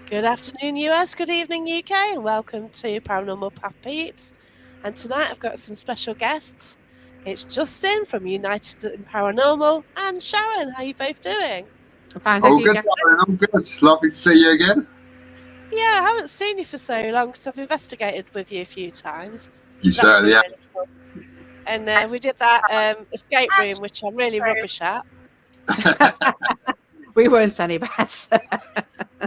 Good afternoon, US. Good evening, UK, and welcome to Paranormal Peeps. And tonight I've got some special guests. It's Justin from United in Paranormal and Sharon. How are you both doing? Fine, thank you, Good, Jack. darling. I'm good. Lovely to see you again. Yeah, I haven't seen you for so long because I've investigated with you a few times. You That's certainly been have. really fun. And we did that escape room, which I'm really rubbish at. We weren't any better.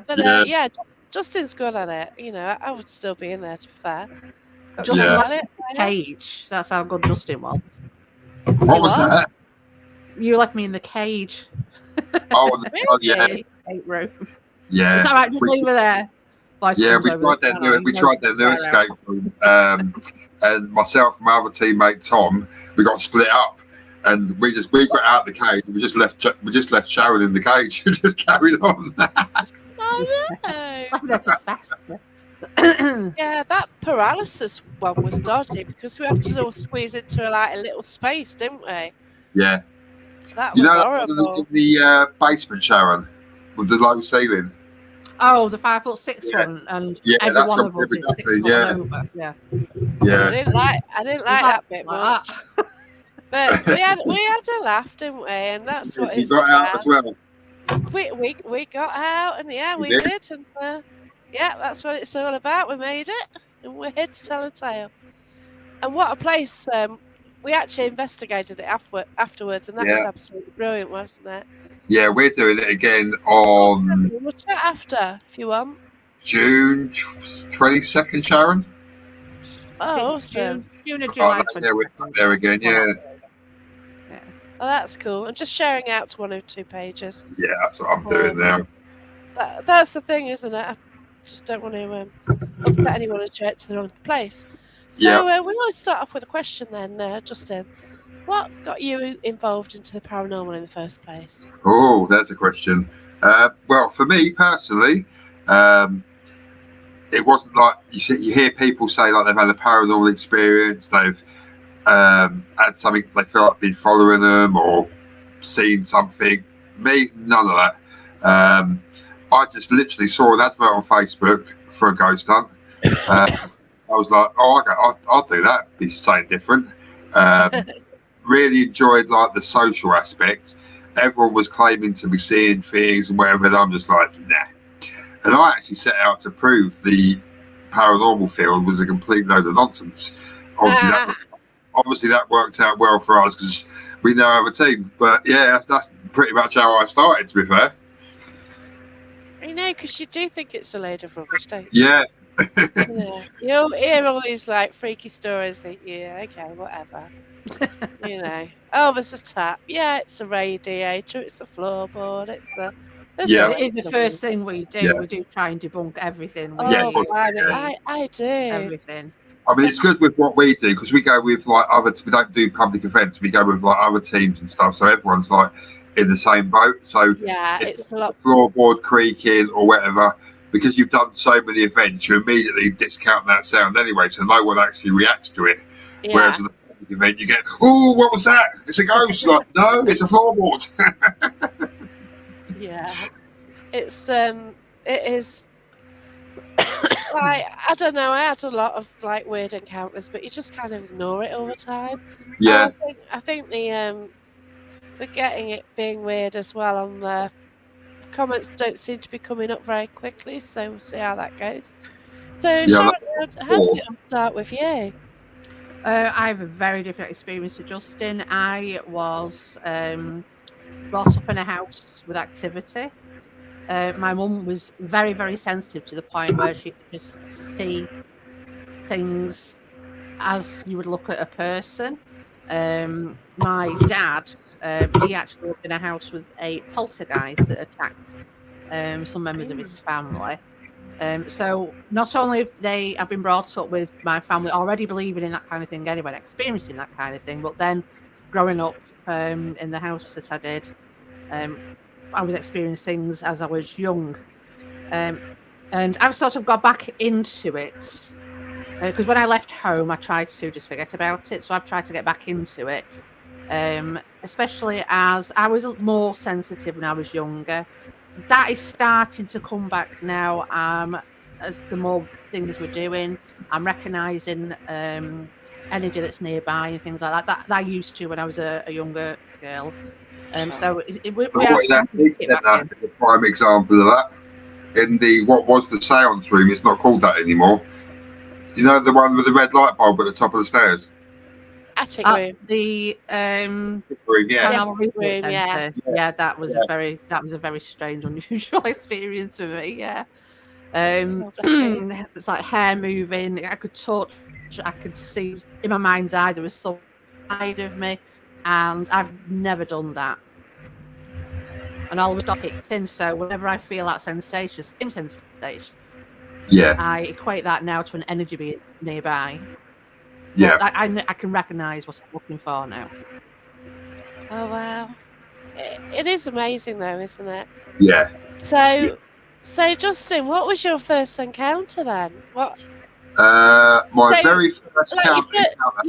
But yeah, Justin's good at it. You know, I would still be in there, to be fair. Justin Yeah. left me in the cage. That's how good Justin was. What was that? You left me in the cage. Oh, yeah. Escape room. Yeah. It's all right, just leave her there. We tried that new escape room. And myself and my other teammate Tom, we got split up, and we got out of the cage. We just left Sharon in the cage. We just carried on. Oh no! That's a fast. Yeah, that paralysis one was dodgy because we had to all squeeze into a little space, didn't we? Yeah. That was horrible. In the basement, Sharon, with the low ceiling. Oh, the 5'6" one, and every one of us is 6 foot over. Yeah. I didn't like that bit much. But we had a laugh, didn't we? And that's what it's got about. out as well. We got out, and we did, and that's what it's all about. We made it, and we're here to tell a tale. And what a place! We actually investigated it afterwards, and that was absolutely brilliant, wasn't it? Yeah, we're doing it again on. We'll chat after if you want. June 22nd, Sharon. Oh, awesome! June or July 22nd. Yeah, we're up there again. Yeah. Oh, that's cool. I'm just sharing out to 102 pages. Yeah, that's what I'm doing now. That's the thing, isn't it? I just don't want to upset anyone and share it to the wrong place. So we always start off with a question then, Justin. What got you involved into the paranormal in the first place? Oh, there's a question. Well, for me personally, it wasn't like you hear people say like they've had a paranormal experience, they've had something they feel like been following them or seen something. Me, none of that. I just literally saw an advert on Facebook for a ghost hunt. I was like, I'll do that. Be something different. Really enjoyed like the social aspect. Everyone was claiming to be seeing things and whatever, and I'm just like, nah. And I actually set out to prove the paranormal field was a complete load of nonsense. Obviously that worked out well for us because we now have a team. But yeah, that's pretty much how I started, to be fair. I know, because you do think it's a load of rubbish, don't you? Yeah. You'll hear all these like freaky stories. Think, yeah, okay, whatever. Oh, there's a tap. Yeah, it's a radiator. It's a floorboard. It is the first thing we do. Yeah. We do try and debunk everything. I do everything. I mean, it's good with what we do because we go with like we don't do public events. We go with like other teams and stuff. So everyone's like in the same boat. So it's a lot. Floorboard creaking or whatever. Because you've done so many events, you immediately discount that sound anyway, so no one actually reacts to it. Yeah. Whereas in the public event, you get, oh, what was that? It's a ghost. Like, no, it's a floorboard. Yeah, it is. Like, I don't know. I had a lot of like weird encounters, but you just kind of ignore it all the time. Yeah. I think the getting it being weird as well on the comments don't seem to be coming up very quickly, so we'll see how that goes. So, Sharon, how did it all start with you? I have a very different experience to Justin. I was brought up in a house with activity. My mum was very, very sensitive to the point where she could just see things as you would look at a person. My dad, he actually lived in a house with a poltergeist that attacked some members of his family. So not only have been brought up with my family already believing in that kind of thing anyway, experiencing that kind of thing, but then growing up in the house that I did, I was experiencing things as I was young. And I've sort of got back into it because when I left home, I tried to just forget about it. So I've tried to get back into it. Especially as I was more sensitive when I was younger. that is starting to come back now. As the more things we're doing, I'm recognising energy that's nearby and things like that. That I used to when I was a younger girl. So we are starting to get back in. The prime example of that in the what was the seance room. It's not called that anymore. You know, the one with the red light bulb at the top of the stairs. Attic room. The Room, Yeah, Paranormal Research room, Centre. Yeah, that was a very strange, unusual experience for me. Yeah, it's like hair moving. I could touch. I could see in my mind's eye there was some side of me, and I've never done that. And I always got kicked in. So whenever I feel that sensation, same sensation, I equate that now to an energy being nearby. Yeah, I can recognise what I'm looking for now. Oh wow, it is amazing though, isn't it? Yeah. So Justin, what was your first encounter then? What? My very first your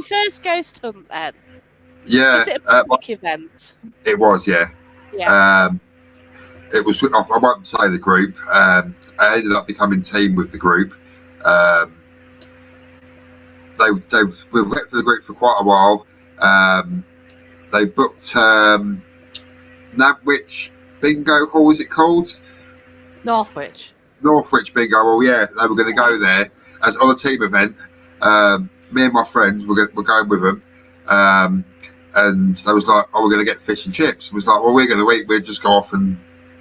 first ghost hunt then? Yeah. Was it a public event? It was, yeah. Yeah. It was. I won't say the group. I ended up becoming team with the group. We went for the group for quite a while. They booked Nabwich Bingo Hall. Is it called? Northwich Bingo Hall. Yeah, they were going to go there as on a team event. Me and my friends were going with them. And they was like, "Oh, we're going to get fish and chips." It was like, "Well, we're going to eat. We'll just go off and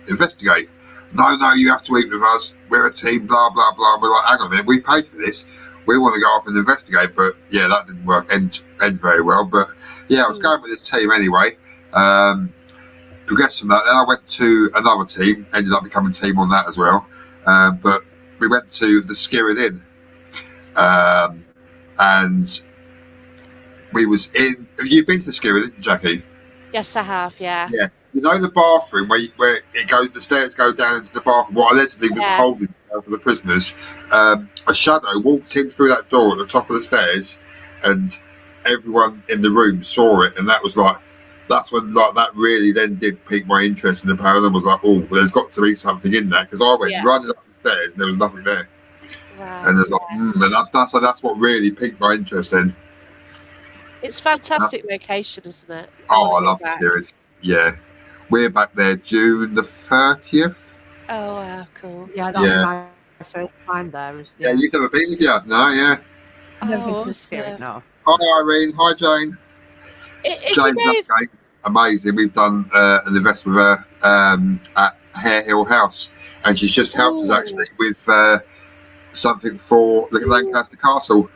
investigate." No, you have to eat with us. We're a team. Blah blah blah. We're like, "Hang on a minute. We paid for this. We want to go off and investigate." But yeah, that didn't work. End very well. But yeah, I was going with this team anyway. Progressed from that. Then I went to another team. Ended up becoming team on that as well. But we went to the Skirrid Inn, and we was in. Have you been to the Skirrid Inn, Jackie? Yes, I have. Yeah. Yeah. You know the bathroom where it goes, the stairs go down into the bathroom. What allegedly was a holding cell for the prisoners. A shadow walked in through that door at the top of the stairs, and everyone in the room saw it. And that was like, that's when like that really then did pique my interest in the paranormal. Was like, oh, well, there's got to be something in there, because I went running up the stairs and there was nothing there. Wow. And there's like, and that's what really piqued my interest in. It's a fantastic location, isn't it? Oh, I love the Skirrid. Yeah. We're back there June the 30th. Oh, wow, cool. Yeah, that was my first time there. Yeah, you've never been, have you? No, yeah. Never been to Skirrid, no. Hi, Irene. Hi, Jane. Jane's amazing. We've done an investment with her at Hare Hill House, and she's just helped us actually with something for Lancaster Castle.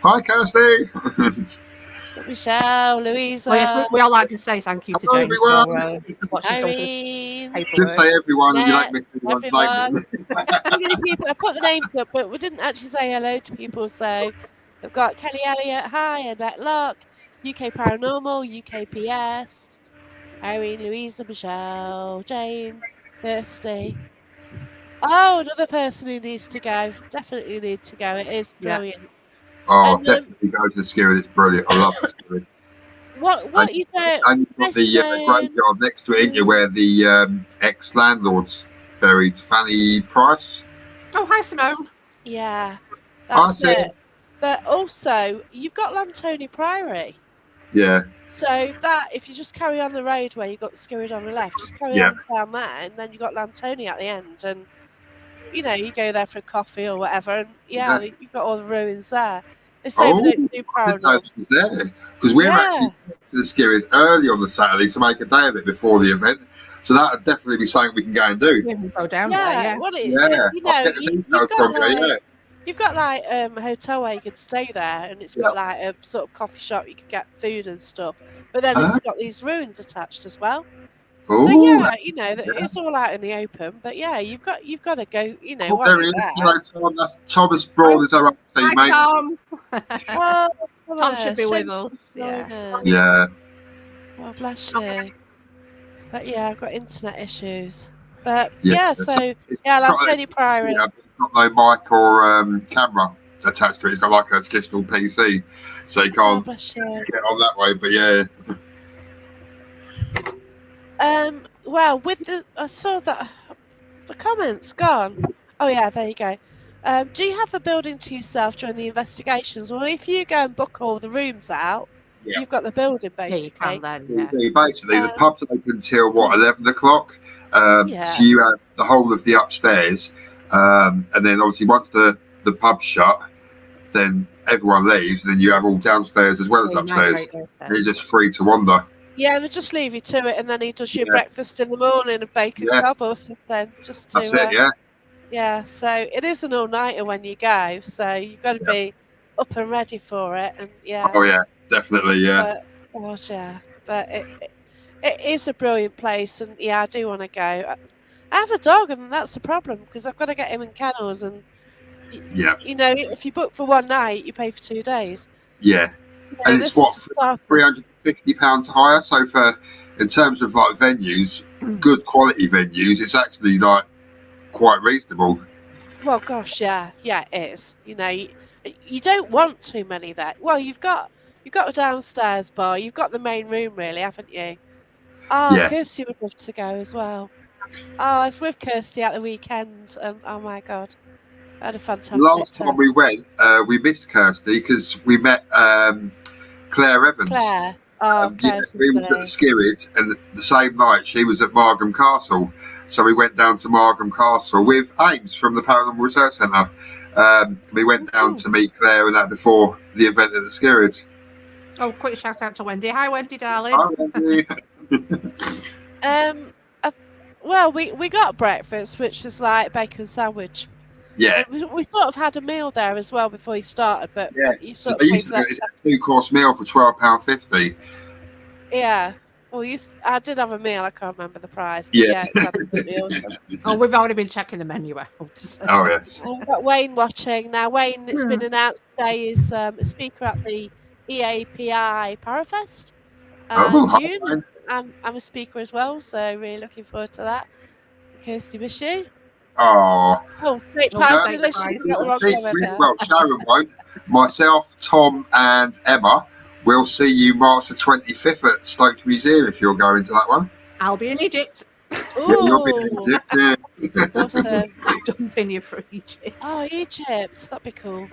Hi, Kirsty. Michelle, Louisa. Oh, yes, we all like to say thank you to James for what she's done Irene. for the Just say everyone, and you don't miss anyone's name. I put the names up, but we didn't actually say hello to people. So we've got Kelly Elliott, hi, Annette Locke, UK Paranormal, UKPS, Irene, Louisa, Michelle, Jane, Kirsty. Oh, another person who needs to go. Definitely need to go. It is brilliant. Oh, and, definitely go to the Skirrid. It's brilliant. I love the Skirrid. What you do? And you've got the graveyard next to it, where the ex-landlord's buried, Fanny Price. Oh, hi, Simone. Yeah, that's it. But also, you've got Lantony Priory. Yeah. So that, if you just carry on the road where you've got Skirrid on the left, just carry on down there, and then you've got Lantony at the end, and you know, you go there for a coffee or whatever, and you've got all the ruins there. They say we don't do paranormal. There, because we're actually to the Skirrid early on the Saturday to make a day of it before the event. So that would definitely be something we can go and do. We can go down there, you've got like a hotel where you could stay there, and it's got like a sort of coffee shop you could get food and stuff. But then it's got these ruins attached as well. Ooh, so yeah, you know, it's all out in the open. But yeah, you've got to go. You know, well, there he is. You know, Tom, that's Thomas Broad is our teammate. Tom. Tom should be with us. Yeah. Well, bless you. But yeah, I've got internet issues. But Lantony Priory. Yeah, it's got no mic or camera attached to it. It's got like a traditional PC, so you can't get on that way. But yeah. well, with I saw that the comments gone. Oh yeah, there you go. Do you have the building to yourself during the investigations? Well, if you go and book all the rooms out, Yeah. you've got the building Yeah, you can basically. then. Basically, the pub's open until 11 o'clock. Yeah. So you have the whole of the upstairs, and then obviously once the pub's shut, then everyone leaves, and then you have all downstairs as well as upstairs. You're just free to wander. Yeah, they just leave you to it, and then he does your Yeah. breakfast in the morning, a bacon Yeah. cob or something, just to. That's it, yeah. Yeah, so it is an all-nighter when you go, so you've got to be up and ready for it, and yeah. Oh yeah, definitely, yeah. But, gosh, yeah, but it is a brilliant place, and yeah, I do want to go. I have a dog, and that's the problem because I've got to get him in kennels, and Yeah. you know, if you book for one night, you pay for 2 days. Yeah. You know, And it's what, £350 higher. So in terms of like venues, good quality venues, it's actually like quite reasonable. Well, gosh, yeah, it is. You know, you don't want too many there. Well, you've got a downstairs bar, you've got the main room, really, haven't you? Oh, Yeah. Kirsty would love to go as well. Oh, I was with Kirsty at the weekend, and oh my god, I had a fantastic Last time. time we went, we missed Kirsty because we met Claire Evans. Claire. Oh, Claire's we were at the Skirrid, and the same night she was at Margam Castle. So we went down to Margam Castle with Ames from the Paranormal Research Centre. We went down to meet Claire and that before the event at the Skirrid. Oh, quick shout out to Wendy. Hi, Wendy, darling. Hi, Wendy. Well, we got breakfast, which was like bacon sandwich. Yeah. We sort of had a meal there as well before you started, but you sort of paid for that. It's a 2-course meal for £12.50. Yeah. Well, I did have a meal. I can't remember the price. But Yeah. It's absolutely awesome. Oh, we've already been checking the menu out. Oh, yeah. I've got Wayne watching. Now, Wayne, it's been announced today, is a speaker at the EAPI Parafest. June. I'm a speaker as well, so really looking forward to that. Kirsty, miss you. Oh, great party. Well, Sharon won't. Myself, Tom, and Emma will see you March the 25th at Stoke Museum if you're going to that one. I'll be in Egypt. You'll be in Egypt, yeah. Awesome. Dumping you for Egypt. Oh, Egypt. That'd be cool.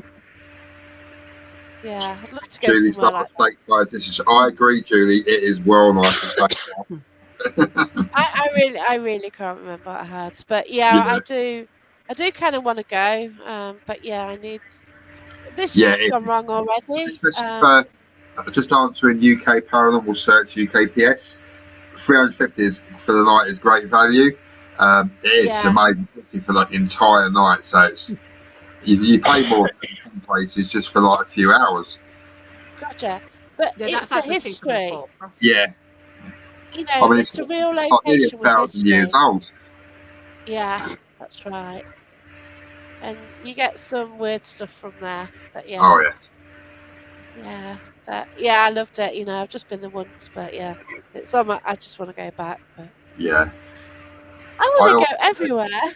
Yeah, I'd love to go Julie's somewhere like that. I agree, Julie. It is well nice to stay there. I really can't remember what I had, but yeah. I do kind of want to go, but yeah, I need. This year's gone wrong already. Just answering UK Paranormal Search UKPS, 350 is for the night is great value. It is amazing for like the entire night, so it's you pay more in some places just for like a few hours. Gotcha, but it's a history. Yeah. You know, it's a real location with 1,000 years old. Yeah, that's right. And you get some weird stuff from there. But yeah. Oh yes. Yeah. But yeah, I loved it. You know, I've just been there once, but yeah, it's on I just want to go back. But yeah. I want to go everywhere.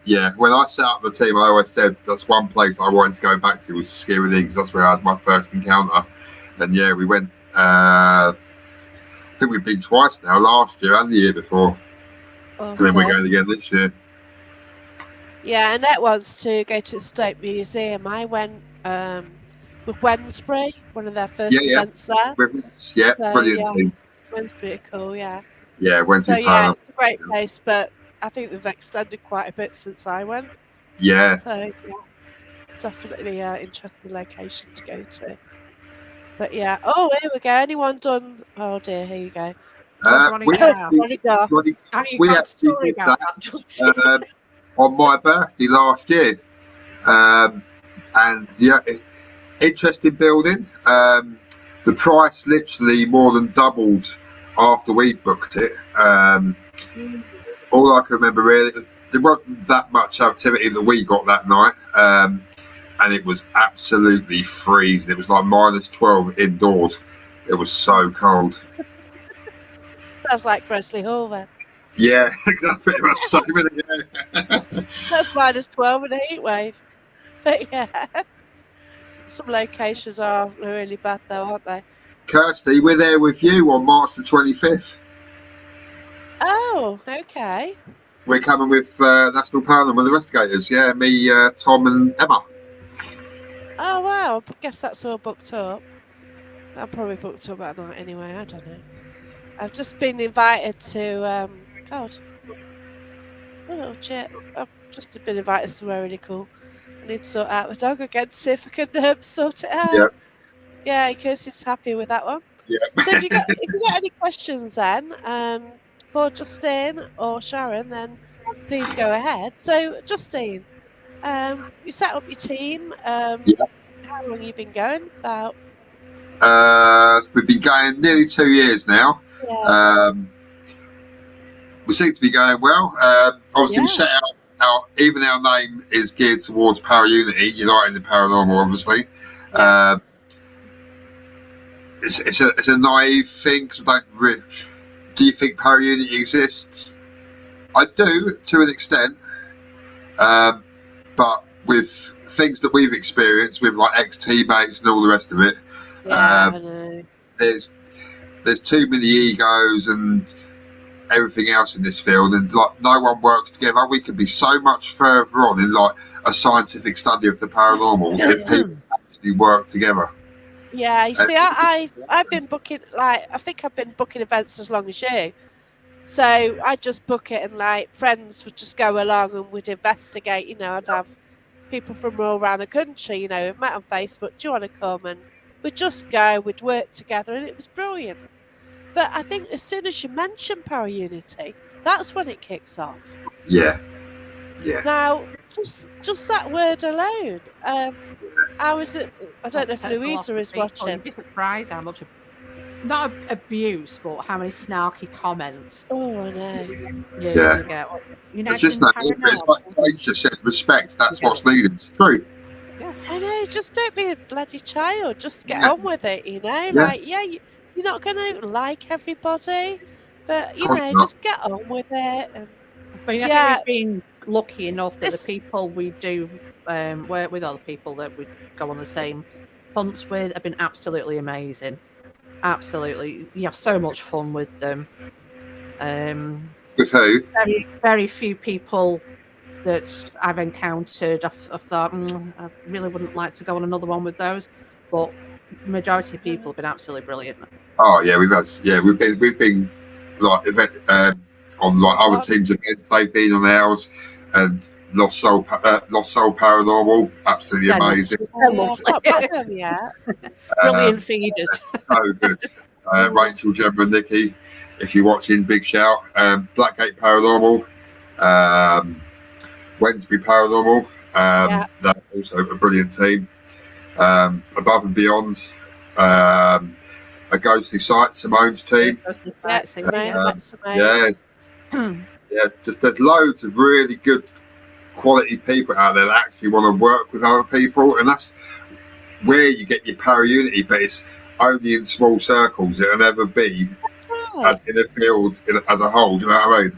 Yeah, when I set up the team, I always said that's one place I wanted to go back to was Skirrid because that's where I had my first encounter. And yeah, we went. I think we've been twice now, last year and the year before. Awesome. And then we're going again this year. Yeah, Annette wants to go to the Stoke Museum. I went with Wednesbury, one of their first events there. Yeah, so, brilliant team. Wednesbury are cool, yeah. Yeah, Wednesbury. So yeah, it's a great place, but I think they've extended quite a bit since I went. Yeah. So yeah, definitely an interesting location to go to. But yeah, oh, here we go. Anyone done? Oh dear, here you go. We actually did that on my birthday last year, and yeah, interesting building. The price literally more than doubled after we booked it. All I can remember really, there wasn't that much activity that we got that night. And it was absolutely freezing. It was like -12 indoors. It was so cold. Sounds like Presley Hall then. Yeah, exactly. Pretty much so. Yeah. That's -12 in a heat wave. But yeah, some locations are really bad though, aren't they? Kirsty, we're there with you on March the 25th. Oh, okay. We're coming with National Paranormal Investigators. Yeah, me, Tom, and Emma. Oh, wow. I guess that's all booked up. I'm probably booked up at night anyway. I don't know. I've just been invited to, God. Oh, shit. I've just been invited somewhere really cool. I need to sort out the dog again to see if I can sort it out. Yeah. Yeah, Kirsty's happy with that one. Yeah. So if you got any questions then for Justine or Sharon, then please go ahead. So Justine, you set up your team. How long have you been going? About We've been going nearly 2 years now. yeah. We seem to be going well. Obviously, we set out even our name is geared towards Para-Unity, uniting the paranormal, obviously. Yeah. It's a naive thing because I don't really. Do you think Para-Unity exists? I do, to an extent. But with things that we've experienced with like ex-teammates and all the rest of it, I know. there's too many egos and everything else in this field, and like no one works together. We could be so much further on in like a scientific study of the paranormal if people actually work together. Yeah, you see, I've been booking, like, I think I've been booking events as long as you. So I'd just book it and, like, friends would just go along and we'd investigate, you know, I'd have people from all around the country, you know, we've met on Facebook, do you want to come? And we'd just go, we'd work together, and it was brilliant. But I think as soon as you mention Para-Unity, that's when it kicks off. Yeah. Now, just that word alone, how is it? I don't know if Louisa is watching. You'd be surprised how much, not abuse, but how many snarky comments. Oh, I know. You get. It's just that. It's like Jade just said, respect. That's what's needed. It's true. Yeah, I know. Just don't be a bloody child. Just get on with it. You know, like you're not going to like everybody, but you know, just get on with it. And, but I think we've been lucky enough that the people we do work with, or the people that we go on the same hunts with, have been absolutely amazing. Absolutely, you have so much fun with them. With who? Very, very few people that I've encountered, I've thought I really wouldn't like to go on another one with those, but the majority of people have been absolutely brilliant. Oh yeah, we've been like event on like other teams' events. They've been on ours, and Lost Soul Paranormal, absolutely amazing. Brilliant feeders. So good. Rachel, Gemma, and Nikki, if you're watching, big shout. Blackgate Paranormal, Wednesday Paranormal, that's also a brilliant team. Above and Beyond, a Ghostly Site, Simone's team. Just there's loads of really good quality people out there that actually want to work with other people, and that's where you get your Para-Unity, but it's only in small circles. It'll never be as in a field as a whole. Do you know what I mean?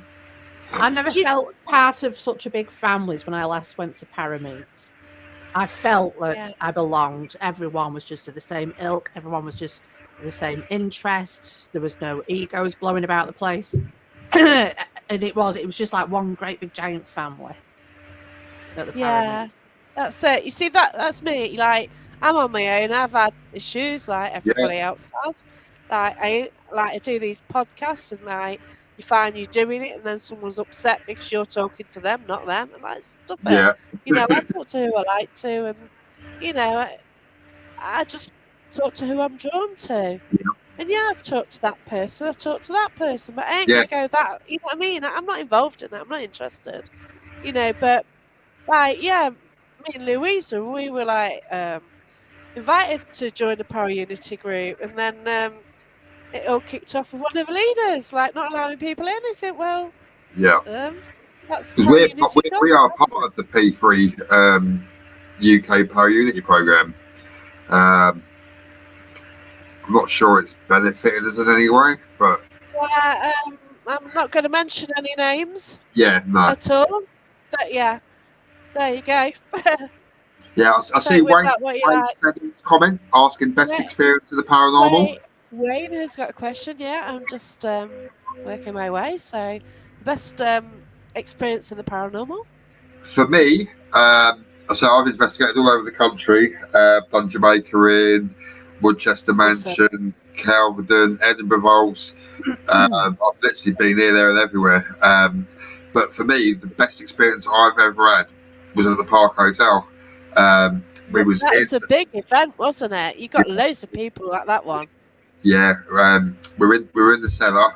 I never felt part of such a big families when I last went to Parameet. I felt that I belonged. Everyone was just of the same ilk. Everyone was just the same interests. There was no egos blowing about the place. And it was just like one great big giant family. At the Parameet. That's it. You see, that's me. Like, I'm on my own. I've had issues like everybody else has. Like, I do these podcasts, and like, you find you're doing it, and then someone's upset because you're talking to them, not them, and like stuff. You know, I talk to who I like to, and you know, I just talk to who I'm drawn to. And I've talked to that person, I've talked to that person, but I ain't gonna go that. You know what I mean? I'm not involved in it. I'm not interested. You know, but like, me and Louisa, we were like invited to join the Para-Unity group, and then it all kicked off with one of the leaders, like not allowing people in. I think, well, that's because we are part of the P3 UK Para-Unity program. I'm not sure it's benefited us in any way, but I'm not going to mention any names. At all. But there you go. I see Wayne said his comment asking best experience of the paranormal. Wayne has got a question. Yeah, I'm just working my way. So, best experience in the paranormal? For me, so I've investigated all over the country. Done Jamaica in, Woodchester Mansion, Calverton, Edinburgh Vaults. I've literally been here, there, and everywhere. But for me, the best experience I've ever had was at the Park Hotel. That's a big event, wasn't it? You got loads of people at that one. Yeah, we're in the cellar.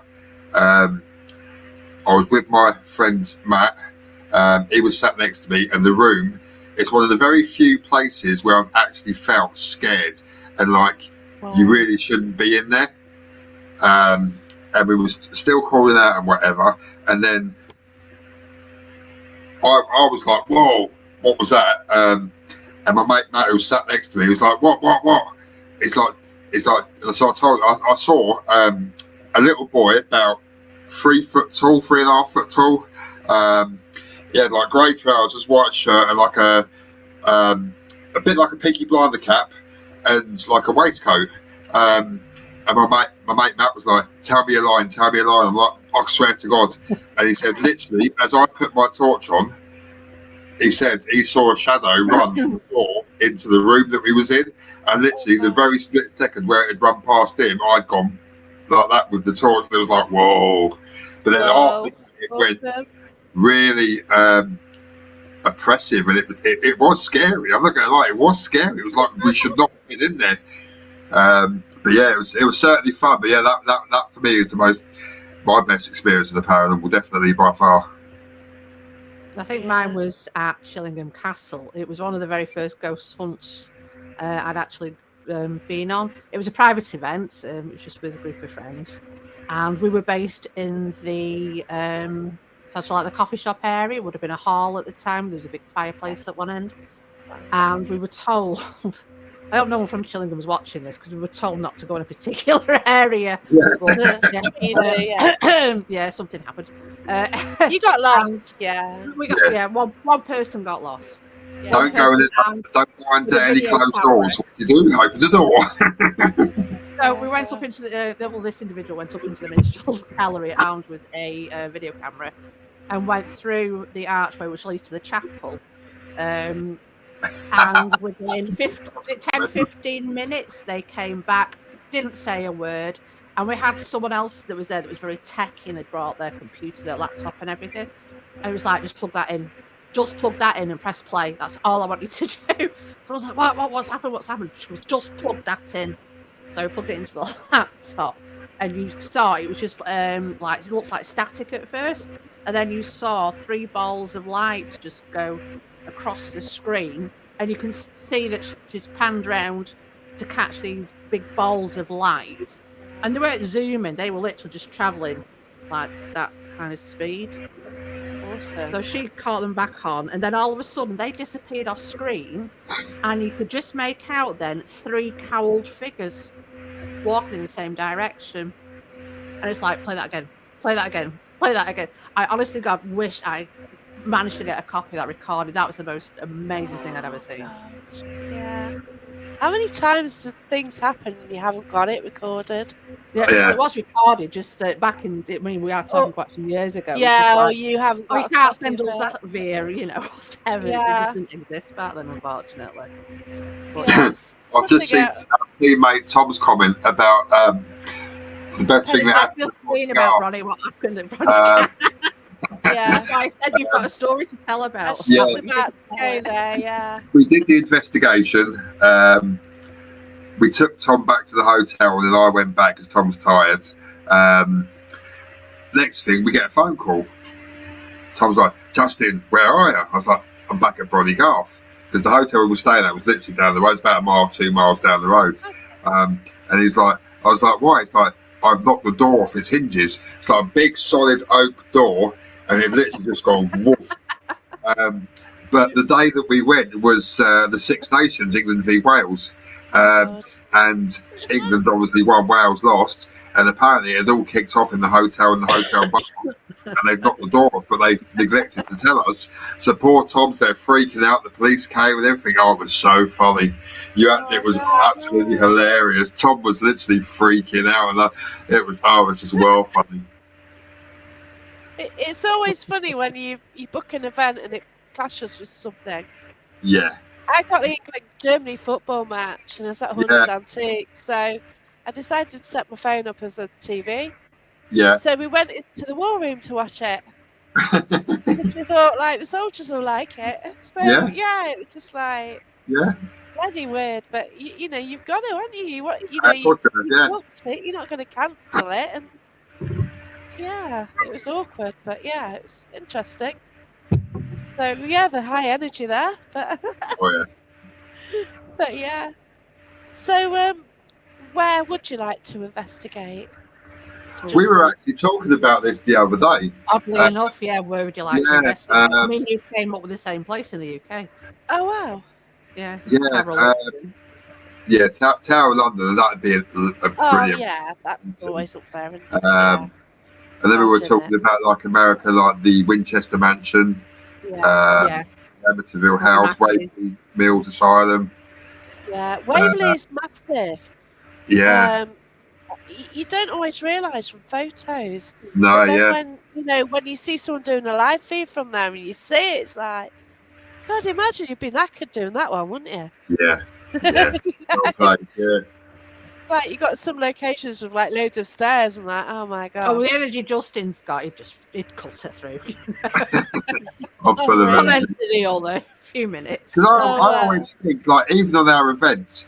I was with my friend Matt. He was sat next to me, and the room is one of the very few places where I've actually felt scared and like you really shouldn't be in there. And we were still calling out and whatever, and then I was like, "Whoa, what was that?" And my mate Matt, who sat next to me, was like, "What?" It's like. So I saw a little boy about 3 foot tall, 3.5 foot tall. He had like grey trousers, white shirt, and like a bit like a Peaky Blinder cap, and like a waistcoat. And my mate Matt was like, "Tell me a line." I'm like, "I swear to God." And he said, literally, as I put my torch on, he said he saw a shadow run from the door into the room that we was in, and literally the very split second where it had run past him, I'd gone like that with the torch. It was like, whoa. But then after it went really oppressive, and it was scary. I'm not going to lie, it was scary. It was like we should not have been in there. But yeah, it was certainly fun. But yeah, that for me is my best experience of the paranormal, definitely by far. I think mine was at Chillingham Castle. It was one of the very first ghost hunts I'd actually been on. It was a private event. It was just with a group of friends, and we were based in the sort of like the coffee shop area. It would have been a hall at the time. There was a big fireplace at one end, and we were told. I hope no one from Chillingham was watching this, because we were told not to go in a particular area. Yeah, something happened. You got lost. We got one person got lost. Yeah. Don't go into any closed doors. What you do? Open the door. So we went up into this individual went up into the minstrel's gallery armed with a video camera, and went through the archway which leads to the chapel. And within 10-15 minutes they came back, didn't say a word, and we had someone else that was there that was very techy, and they'd brought their computer, their laptop and everything, and it was like, just plug that in and press play, that's all I want you to do. So I was like, what's happened? She was, just plug that in. So we plugged it into the laptop, and you saw it was just like, it looks like static at first, and then you saw 3 balls of light just go across the screen, and you can see that she's panned round to catch these big balls of light, and they weren't zooming, they were literally just traveling like that kind of speed. Awesome. So she caught them back on, and then all of a sudden they disappeared off screen, and you could just make out then 3 cowled figures walking in the same direction, and it's like, play that again. I honestly, God, wish I managed to get a copy of that recorded. That was the most amazing thing I'd ever seen. Gosh. Yeah. How many times do things happen and you haven't got it recorded? Yeah. It was recorded, just back in, I mean, we are talking quite some years ago. Yeah, or you haven't got you can't send us that via, whatever. Yeah. It just didn't exist back then, unfortunately. But Yes. I've just seen our teammate Tom's comment about the best thing that happened. Just saying about Ronnie, what happened at Ronnie. Yeah, so I said you've got a story to tell about. Yeah. Just about to go there, yeah. We did the investigation. We took Tom back to the hotel, and then I went back because Tom was tired. Next thing, we get a phone call. Tom's like, "Justin, where are you?" I was like, "I'm back at Brodie Garth," because the hotel we were staying at was literally down the road. It's about 1 mile, 2 miles down the road. And he's like, I was like, "Why?" It's like, "I've knocked the door off its hinges." It's like a big solid oak door, and it literally just gone woof. But the day that we went was the Six Nations, England v Wales. And England obviously won, Wales lost, and apparently it had all kicked off in the hotel and the hotel bar. and they've knocked the door off, but they neglected to tell us. So poor Tom's there freaking out. The police came and everything. Oh, it was so funny. It was absolutely hilarious. Tom was literally freaking out, and it was just well funny. It's always funny when you book an event and it clashes with something. Yeah. I got the England-Germany football match, and I was at 100 Antiques, so I decided to set my phone up as a TV. Yeah. So we went into the war room to watch it. We thought, the soldiers will like it. So, it was just bloody weird. But, you've got to, haven't you? You booked it, you're not going to cancel it. And, it was awkward, but, it's interesting. So, the high energy there. But, But, So, where would you like to investigate? We were actually talking about this the other day. Oddly enough, where would you like to investigate? I mean, you came up with the same place in the UK. Oh, wow. Yeah. Tower of London, that'd be a brilliant. Oh, yeah, that's always up there. Isn't it? And then we were talking about America, the Winchester Mansion, Amityville House, Waverley Mills Asylum. Yeah, Waverley is massive. Yeah. You don't always realise from photos. No, when you see someone doing a live feed from there and you see it, it's like, God, imagine you'd be knackered doing that one, wouldn't you? Yeah. Well played, Like you got some locations with loads of stairs and oh my God. Oh, the energy Justin's got, it cuts it through. All there, a few minutes. Because I always think, even on our events,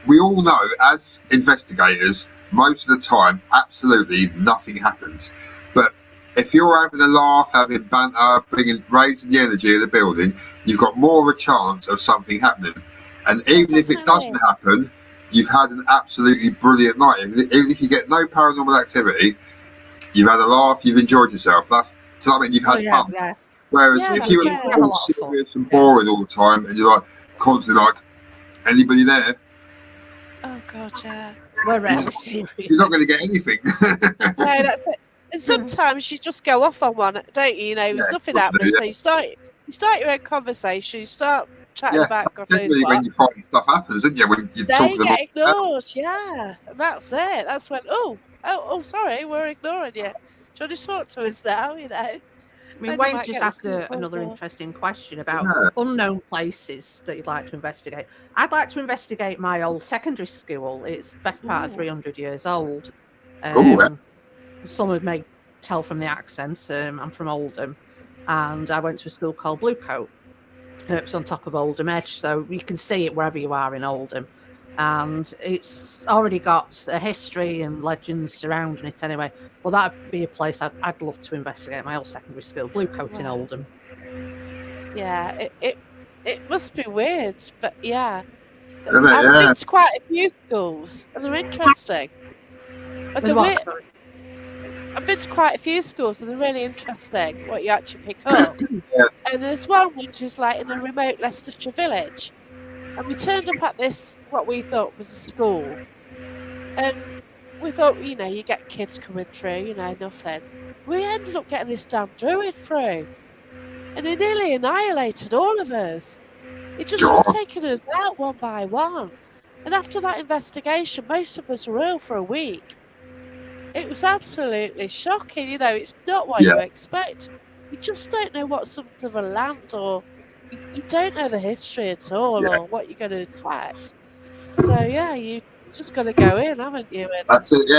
we all know as investigators, most of the time, absolutely nothing happens. But if you're having a laugh, having banter, raising the energy of the building, you've got more of a chance of something happening. And even if it doesn't happen, you've had an absolutely brilliant night. Even if you get no paranormal activity, you've had a laugh, you've enjoyed yourself. You've had fun. Yeah. Whereas if you were all serious and boring all the time, and you're constantly anybody there? Oh God, yeah. We're really serious. You're not going to get anything. No, that's it. And sometimes you just go off on one, don't you? There's nothing happening. So you start your own conversation. You start chatting about God knows what. When you find stuff happens, isn't you? When you're talking get ignored, and that's it. That's when sorry, we're ignoring you. Do you want to talk to us now? I mean, Wayne's just asked another interesting question about unknown places that you'd like to investigate. I'd like to investigate my old secondary school. It's best part of 300 years old. Some may tell from the accent. I'm from Oldham, and I went to a school called Bluecoat. It's on top of Oldham Edge, so you can see it wherever you are in Oldham. And it's already got a history and legends surrounding it anyway. Well, that'd be a place I'd love to investigate, my old secondary school, Bluecoat in Oldham. Yeah, it must be weird, but I've been to quite a few schools, and they're interesting. I've been to quite a few schools, and they're really interesting, what you actually pick up. And there's one which is in a remote Leicestershire village. And we turned up at this, what we thought was a school. And we thought, you get kids coming through, nothing. We ended up getting this damn druid through. And he nearly annihilated all of us. He just was taking us out one by one. And after that investigation, most of us were ill for a week. It was absolutely shocking, it's not what you expect. You just don't know what's under the land, or you don't know the history at all, or what you're going to attract. So, you just got to go in, haven't you? That's it,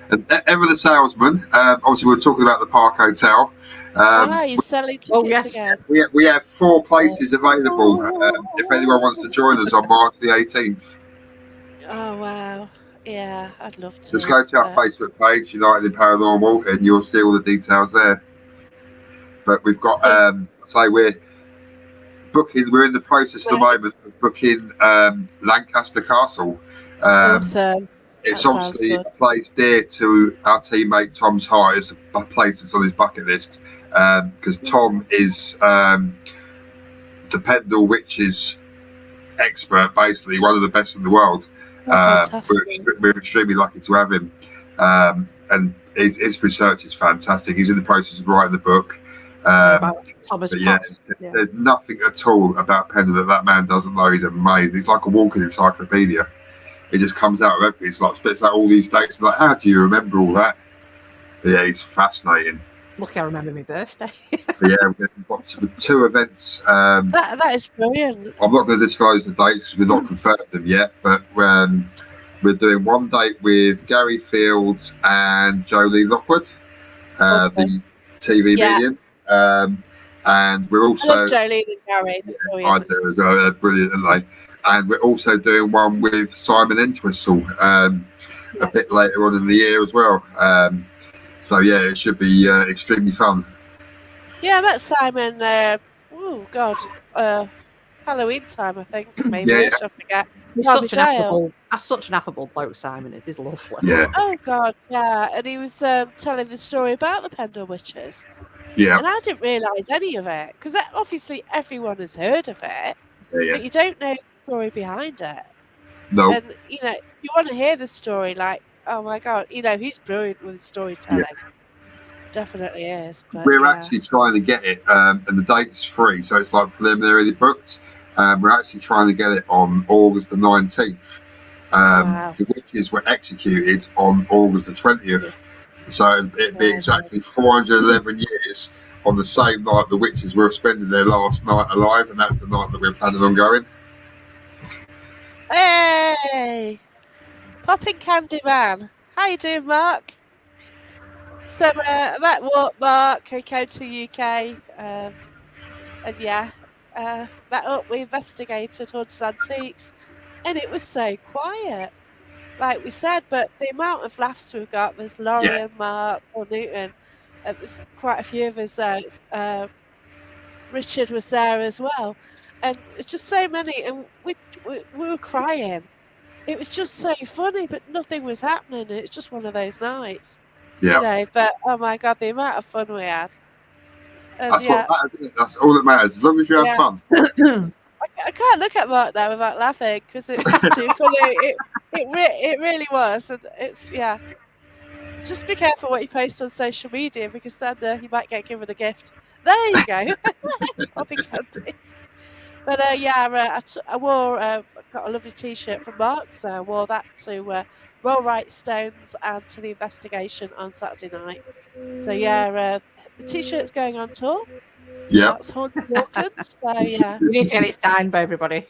and Ever the Salesman, obviously we're talking about the Park Hotel. You're selling tickets again. We have 4 places available if anyone wants to join us on March the 18th. Oh, wow. Yeah, I'd love to. Just go to our Facebook page, United in Paranormal, and you'll see all the details there. But we've got, we're in the process at the moment of booking Lancaster Castle. Awesome. It's obviously a place dear to our teammate Tom's heart. It's a place that's on his bucket list because Tom is the Pendle Witches expert, basically one of the best in the world. We're extremely lucky to have him. and his research is fantastic. He's in the process of writing the book. About Thomas But yeah, Potts. Yeah. there's nothing at all about Pendle that man doesn't know. He's amazing. He's like a walking encyclopedia. It just comes out of everything. It's like spits out all these dates. Like, how do you remember all that? But yeah, he's fascinating. Look, I remember my birthday. But yeah, we've got two events. That is brilliant. I'm not going to disclose the dates because we've not confirmed them yet. But we're doing one date with Gary Fields and Jolie Lockwood, the TV medium. And we're also. I love Jolene and Gary. I do as well. They're brilliant, aren't they? And we're also doing one with Simon Entwistle a bit later on in the year as well. So yeah, it should be extremely fun. Yeah, that's Simon. Oh God, Halloween time, I think. Maybe Yeah. I forget. He's Tommy such an Dale. affable bloke, Simon. It is lovely. Yeah, Oh God, yeah. And he was telling the story about the Pendle Witches, yeah, and I didn't realise any of it because obviously everyone has heard of it, yeah. but you don't know the story behind it. No, And you know, you want to hear the story, like, oh my God, you know, he's brilliant with storytelling. Definitely is. But we're yeah. actually trying to get it, and the date's free, so it's like preliminarily booked. We're actually trying to get it on August the 19th. Wow. The witches were executed on August the 20th, so it'd be exactly 411 years on the same night the witches were spending their last night alive, and that's the night that we're planning on going. Hey, Popping Candy Man. How you doing, Mark? So that walk, Mark, who came to UK, and yeah, that up we investigated haunted antiques, and it was so quiet, like we said. But the amount of laughs we've got, there's Laurie and Mark or Newton, there's quite a few of us there. Richard was there as well, and it's just so many, and we were crying. It was just so funny, but nothing was happening. It's just one of those nights. Yeah. You know, but oh my God, the amount of fun we had. And That's what matters, isn't it? That's all that matters. As long as you have fun. I can't look at Mark now without laughing because it was just too funny. It really was, and it's Just be careful what you post on social media because then you might get given a gift. There you go. Popping candy. But I wore got a lovely T-shirt from Mark, so I wore that to Roll Right Stones and to the investigation on Saturday night. So the T-shirt's going on tour. Yeah. That's Haunted Auckland. So yeah. You need to get it signed by everybody.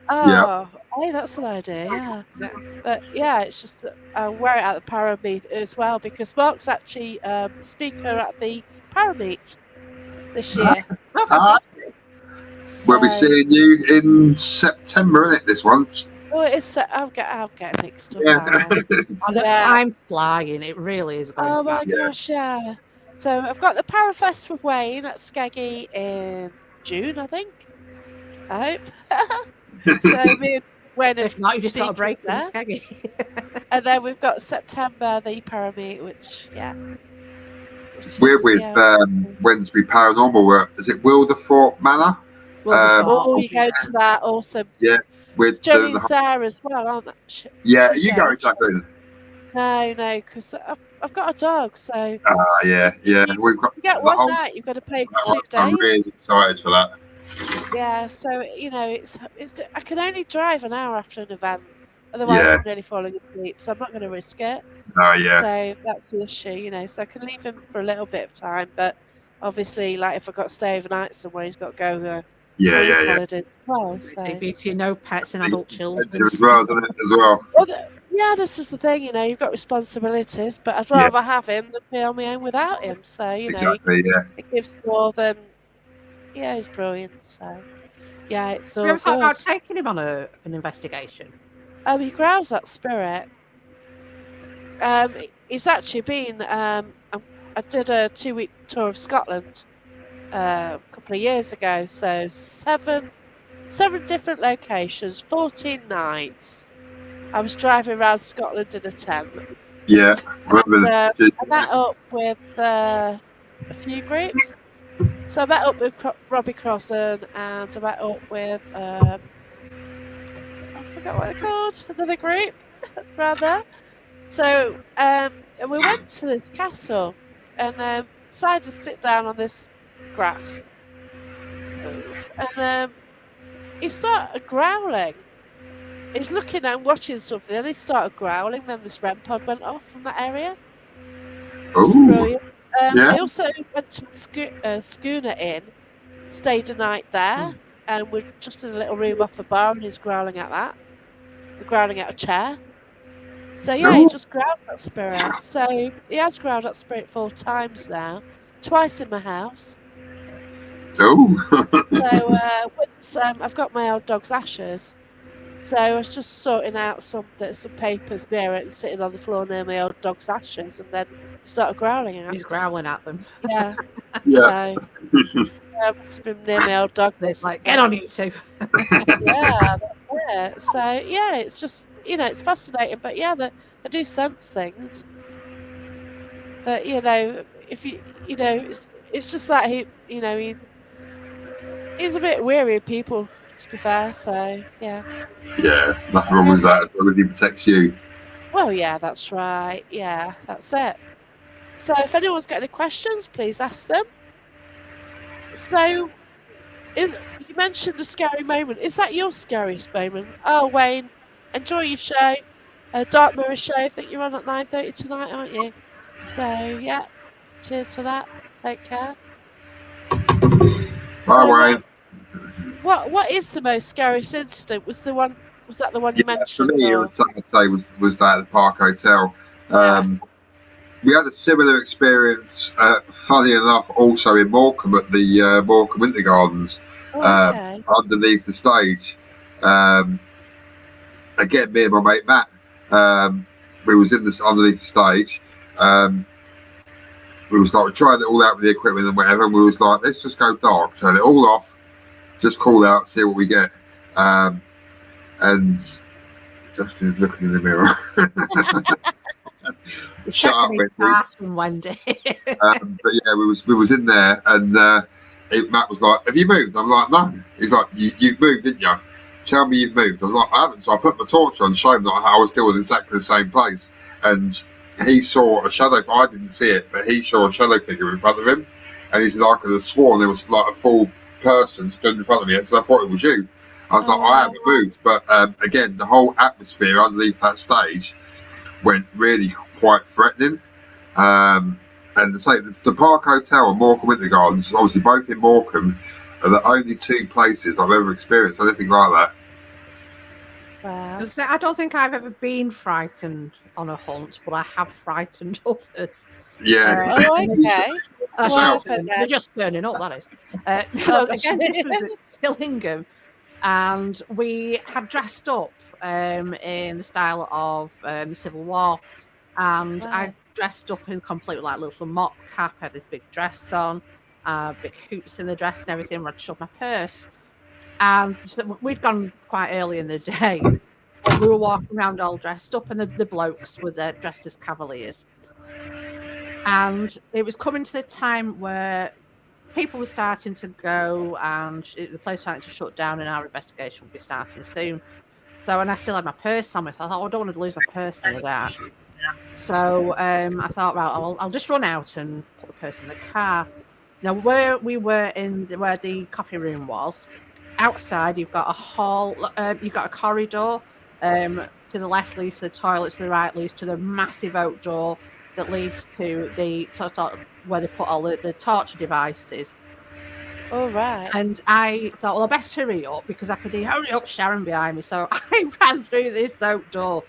Oh, hey, that's an idea. Yeah. But yeah, it's just I wear it at the Parameet as well because Mark's actually speaker at the Parameet this year. Oh, fantastic. We'll be seeing you in September, isn't it? This one. Oh, it's I'll get mixed up. Yeah. Time's flying. It really is going Oh my fast. gosh, yeah. So I've got the Parafest with Wayne at Skeggy in June, I think. I hope. So me and Wayne. If not, you just got a break from Skeggy. And then we've got September the Parameet, which we're with Wednesday Paranormal. Is it Wilderthorpe Manor? You go to that also. Yeah, with Joey's there as well, aren't they? Yeah, you go, Jacqueline. No, because I've got a dog, so. Yeah. We've got. You get one night. You've got to pay for 2 days. I'm really excited for that. Yeah, so it's. I can only drive an hour after an event, otherwise I'm nearly falling asleep. So I'm not going to risk it. Oh yeah. So that's the issue, So I can leave him for a little bit of time, but obviously, like if I've got to stay overnight somewhere, he's got to go. Holidays as well. So no pets and adult children as well, doesn't it? As well. This is the thing, you've got responsibilities, but I'd rather have him than be on my own without him. So it gives more than. Yeah, he's brilliant. So it's all. You ever thought about taking him on an investigation? Oh, he growls that spirit. He's actually been. I did a 2-week tour of Scotland a couple of years ago. So 7 different locations, 14 nights. I was driving around Scotland in a tent. Yeah, I met up with a few groups. So I met up with Robbie Crossan and I met up with I forgot what they're called. Another group, rather. So and we went to this castle and decided to sit down on this grass. And he started growling. He's looking and watching something, and he started growling. Then this REM pod went off from that area. Which is Ooh, brilliant. yeah. I also went to a schooner inn, stayed a night there, and we're just in a little room off the bar, and he's growling at that. We're growling at a chair. So yeah, he Ooh. just growled at spirit. So he has growled at spirit 4 times now, twice in my house. Ooh. So once I've got my old dog's ashes, so I was just sorting out some papers near it and sitting on the floor near my old dog's ashes, and then he started growling at He's them. growling at them. Yeah. Yeah. So I must have been near my old dog. It's like, get on YouTube. Yeah, that's it. So yeah, it's just it's fascinating. But yeah, I do sense things. But if it's just that he's a bit weary of people, to be fair. So yeah. Yeah, nothing wrong with that. As long as he protects you. Well, yeah, that's right. Yeah, that's it. So if anyone's got any questions, please ask them. So you mentioned a scary moment. Is that your scariest moment? Oh, Wayne, enjoy your show. Dark Mirror show. I think you're on at 9:30 tonight, aren't you? So yeah, cheers for that. Take care. Bye, Wayne. What is the most scariest incident? Was that the one you For mentioned? me, Or? I'd say was that at the Park Hotel. We had a similar experience, funny enough, also in Morecambe at the Morecambe Winter Gardens, Okay. underneath the stage. Again, me and my mate Matt, we was in this underneath the stage. We was like trying it all out with the equipment and whatever. And we was like, let's just go dark, turn it all off, just call out, see what we get. And Justin's looking in the mirror. Shut up, Wendy. But yeah, we was in there, and Matt was like, "Have you moved?" I'm like, "No." He's like, "You've moved, didn't you? Tell me you've moved." I was like, "I haven't." So I put my torch on, showed him that I was still in exactly the same place, and he saw a shadow. I didn't see it, but he saw a shadow figure in front of him, and he said, "I could have sworn there was like a full person stood in front of me," so I thought it was you. I was like, "I haven't moved," but again, the whole atmosphere underneath that stage went really quite threatening. And to say the Park Hotel and Morecambe Winter Gardens, obviously both in Morecambe, are the only two places I've ever experienced anything like that. Wow. I don't think I've ever been frightened on a hunt, but I have frightened others. Yeah. Okay. They're just turning up, that is. Again, this was at Gillingham, and we had dressed up in the style of the Civil War, and I dressed up in completely like little mop cap, had this big dress on, big hoops in the dress and everything, where I'd shoved my purse. And so we'd gone quite early in the day, and we were walking around all dressed up, and the blokes were there dressed as cavaliers. And it was coming to the time where people were starting to go, and the place was starting to shut down, and our investigation would be starting soon. So, and I still had my purse on me. I thought, I don't want to lose my purse in the dark. So I thought, well, I'll just run out and put the purse in the car. Now, where we were where the coffee room was, outside you've got a hall, you've got a corridor. To the left leads to the toilets, to the right leads to the massive oak door that leads to the sort of where they put all the torture devices. All right. And I thought, well, I best hurry up because I could hear hurry up Sharon behind me. So I ran through this oak door.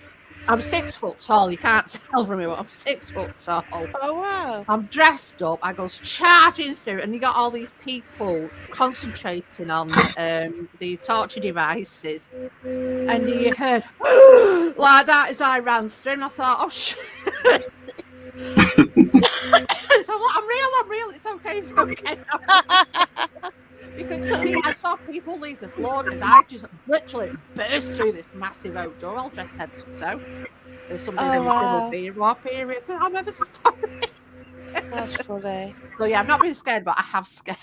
I'm 6 foot tall. You can't tell from me, but I'm 6 foot tall. Oh, wow. I'm dressed up. I goes charging through, and you got all these people concentrating on these torture devices. And you heard like that as I ran through, and I thought, oh, shit. So I'm real. It's okay. Because I saw people leave the floor, and I just literally burst through this massive oak door, all dressed head to toe. There's something in the Civil War period. So I'm ever sorry. That's funny. So yeah, I've not been scared, but I have scared.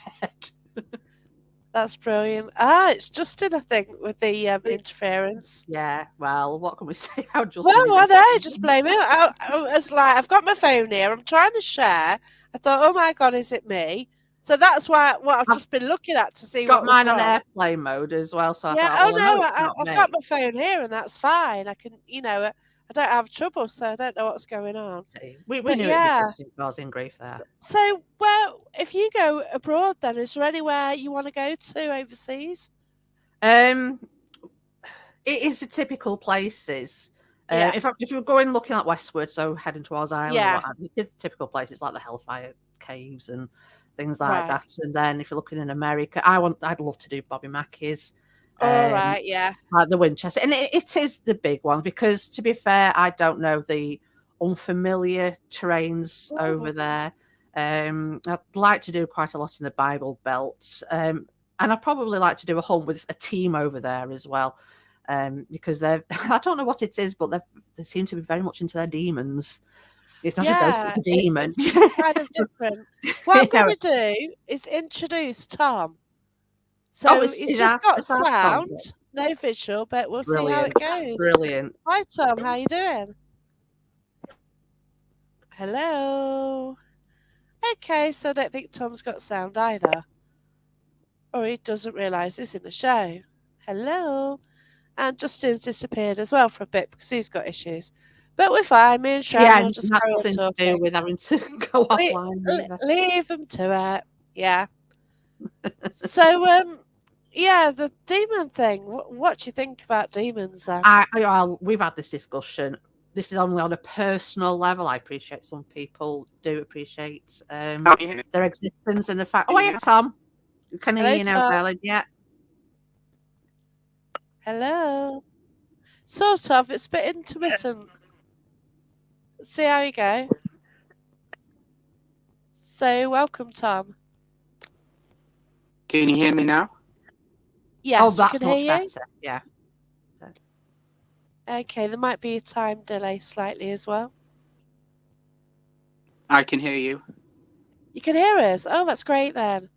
That's brilliant. It's Justin, I think, with the interference. Yeah, well, what can we say about Justin? Well, I know, just blame him. I was like, I've got my phone here. I'm trying to share. I thought, oh my God, is it me? So that's what I've just been looking at to see got what was mine on wrong. airplane mode as well, so I Yeah. thought, Oh well, I know no, it's not I've me. got my phone here, and that's fine. I can, I don't have trouble, so I don't know what's going on. We But knew yeah. it'd be Justin causing grief there. So, well, if you go abroad, then is there anywhere you want to go to overseas? It is the typical places. Yeah. If you're going looking at westward, so heading towards Ireland, Yeah. or what have you, it's the typical places like the Hellfire Caves and things like that. And then if you're looking in America, I'd love to do Bobby Mackey's. All right, yeah. Like the Winchester, and it is the big one because, to be fair, I don't know the unfamiliar terrains over there. I'd like to do quite a lot in the Bible Belt, and I'd probably like to do a hunt with a team over there as well, because they're I don't know what it is, but they seem to be very much into their demons. It's not a ghost; it's a demon. It's kind of different. What I'm going to do is introduce Tom. So he's just got sound, no visual, but we'll see how it goes. Brilliant. Hi, Tom. How you doing? Hello. Okay, so I don't think Tom's got sound either. Or he doesn't realise he's in the show. Hello. And Justin's disappeared as well for a bit because he's got issues. But we're fine. Me and Sharon will just carry on nothing talking. to do with having to go offline. Leave them to it. Yeah. So, yeah, the demon thing. What do you think about demons then? We've had this discussion. This is only on a personal level. I appreciate some people do appreciate their existence and the fact. Oh, yeah, Tom. Can you hear you now, darling? Yeah. Hello. Sort of. It's a bit intermittent. Let's see how you go. So, welcome, Tom. Can you hear me now? Yes, that's we can much hear you. better. Yeah. Okay, there might be a time delay slightly as well. I can hear you. You can hear us? Oh, that's great then.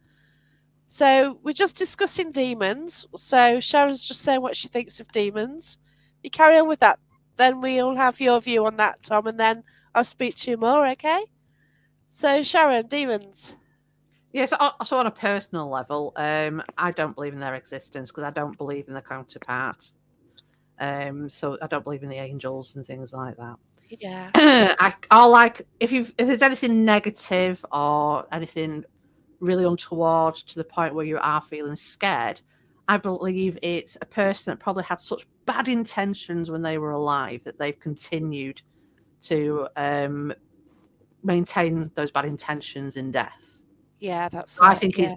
So we're just discussing demons. So Sharon's just saying what she thinks of demons. You carry on with that. Then we'll have your view on that, Tom, and then I'll speak to you more, okay? So Sharon, demons. Yes, also on a personal level, I don't believe in their existence because I don't believe in the counterpart. So I don't believe in the angels and things like that. Yeah. If there's anything negative or anything really untoward to the point where you are feeling scared, I believe it's a person that probably had such bad intentions when they were alive that they've continued to maintain those bad intentions in death. Yeah, that's. I think it's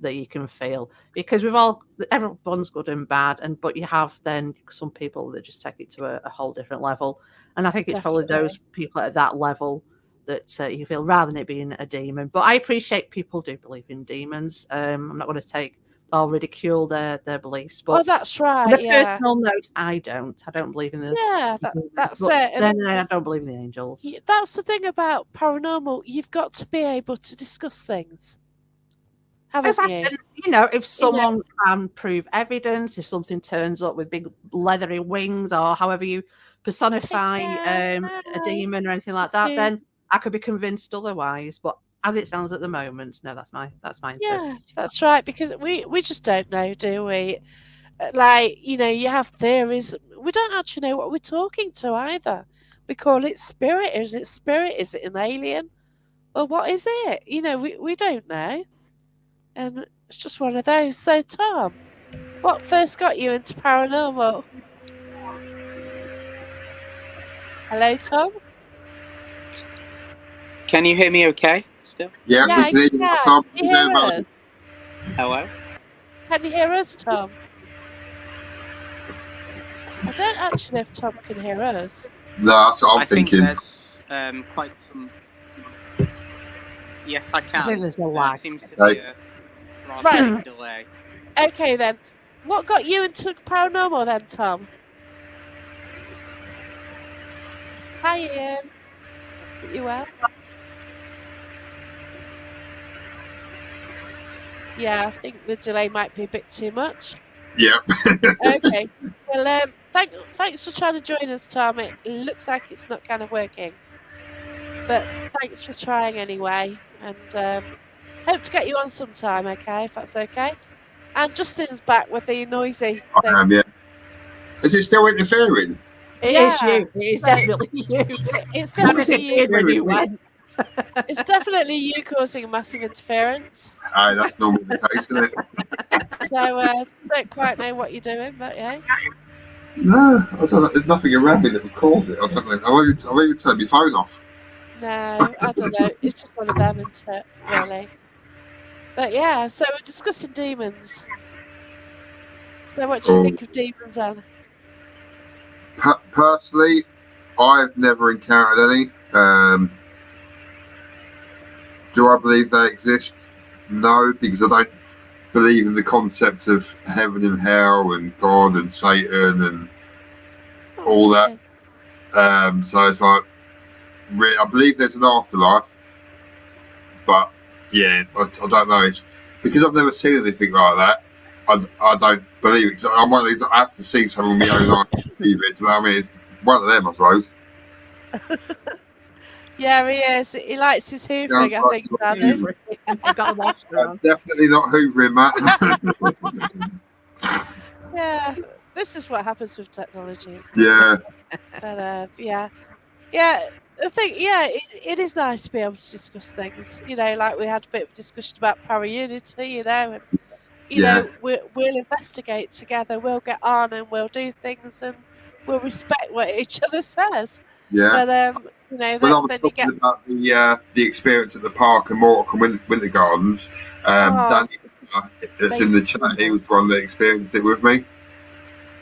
that you can feel because everyone's good and bad, but you have then some people that just take it to a whole different level, and I think it's probably those people at that level that you feel rather than it being a demon. But I appreciate people do believe in demons. I'm not going to take or ridicule their beliefs, but that's right. On a personal note, I don't believe in the. Yeah, that's it. I don't believe in the angels. That's the thing about paranormal. You've got to be able to discuss things, haven't you? If someone can prove evidence, if something turns up with big leathery wings, or however you personify a demon or anything like that, then I could be convinced otherwise. But as it stands at the moment, no, that's my Yeah, that's right. Because we just don't know, do we? Like, you have theories. We don't actually know what we're talking to either. We call it spirit. Is it spirit? Is it an alien? Or what is it? We don't know. And it's just one of those. So, Tom, what first got you into paranormal? Hello, Tom? Can you hear me okay still? Yeah, we can hear you, Tom. Can you hear us? Hello? Can you hear us, Tom? I don't actually know if Tom can hear us. No, that's what I'm thinking. I think there's quite some... Yes, I can. I think there's a lag. There seems to be a rather big delay. Okay, then. What got you into paranormal then, Tom? Hi, Ian. You well? Yeah, I think the delay might be a bit too much. Yeah. Okay. Well, thanks for trying to join us, Tom. It looks like it's not kind of working, but thanks for trying anyway. And hope to get you on sometime. Okay, if that's okay. And Justin's back with the noisy I thing. am, yeah. Is it still interfering? It is Yeah. you. It is So- definitely you. It's I definitely you. disappeared when you went. It's definitely you causing massive interference. Aye, that's normally the case, isn't it? So don't quite know what you're doing, but yeah. No, I don't know. There's nothing around me that would cause it. I don't know. I'll even turn my phone off. No, I don't know. It's just one of them, isn't it? Really. But yeah, so we're discussing demons. So what do you think of demons, Anne? Personally, I've never encountered any. Do I believe they exist? No, because I don't believe in the concept of heaven and hell and God and Satan and all that. So it's like, I believe there's an afterlife, but yeah, I don't know. It's because I've never seen anything like that. I don't believe it. 'Cause I'm one of these. I have to see something with my own eyes to believe it. Do you know what I mean? It's one of them, I suppose. Yeah, he is. He likes his hoovering, Yeah, I think, Danny. I've got the washer on. Definitely not hoovering, Matt. Yeah, this is what happens with technology. isn't it? Yeah, But yeah. I think it is nice to be able to discuss things. You know, like we had a bit of discussion about para-unity. You know, and you know we'll investigate together. We'll get on and we'll do things and we'll respect what each other says. yeah. But you know, When I was then you talking get about the experience at the park and Morecambe Winter Gardens, Danny, that's in the chat, he was the one that experienced it with me.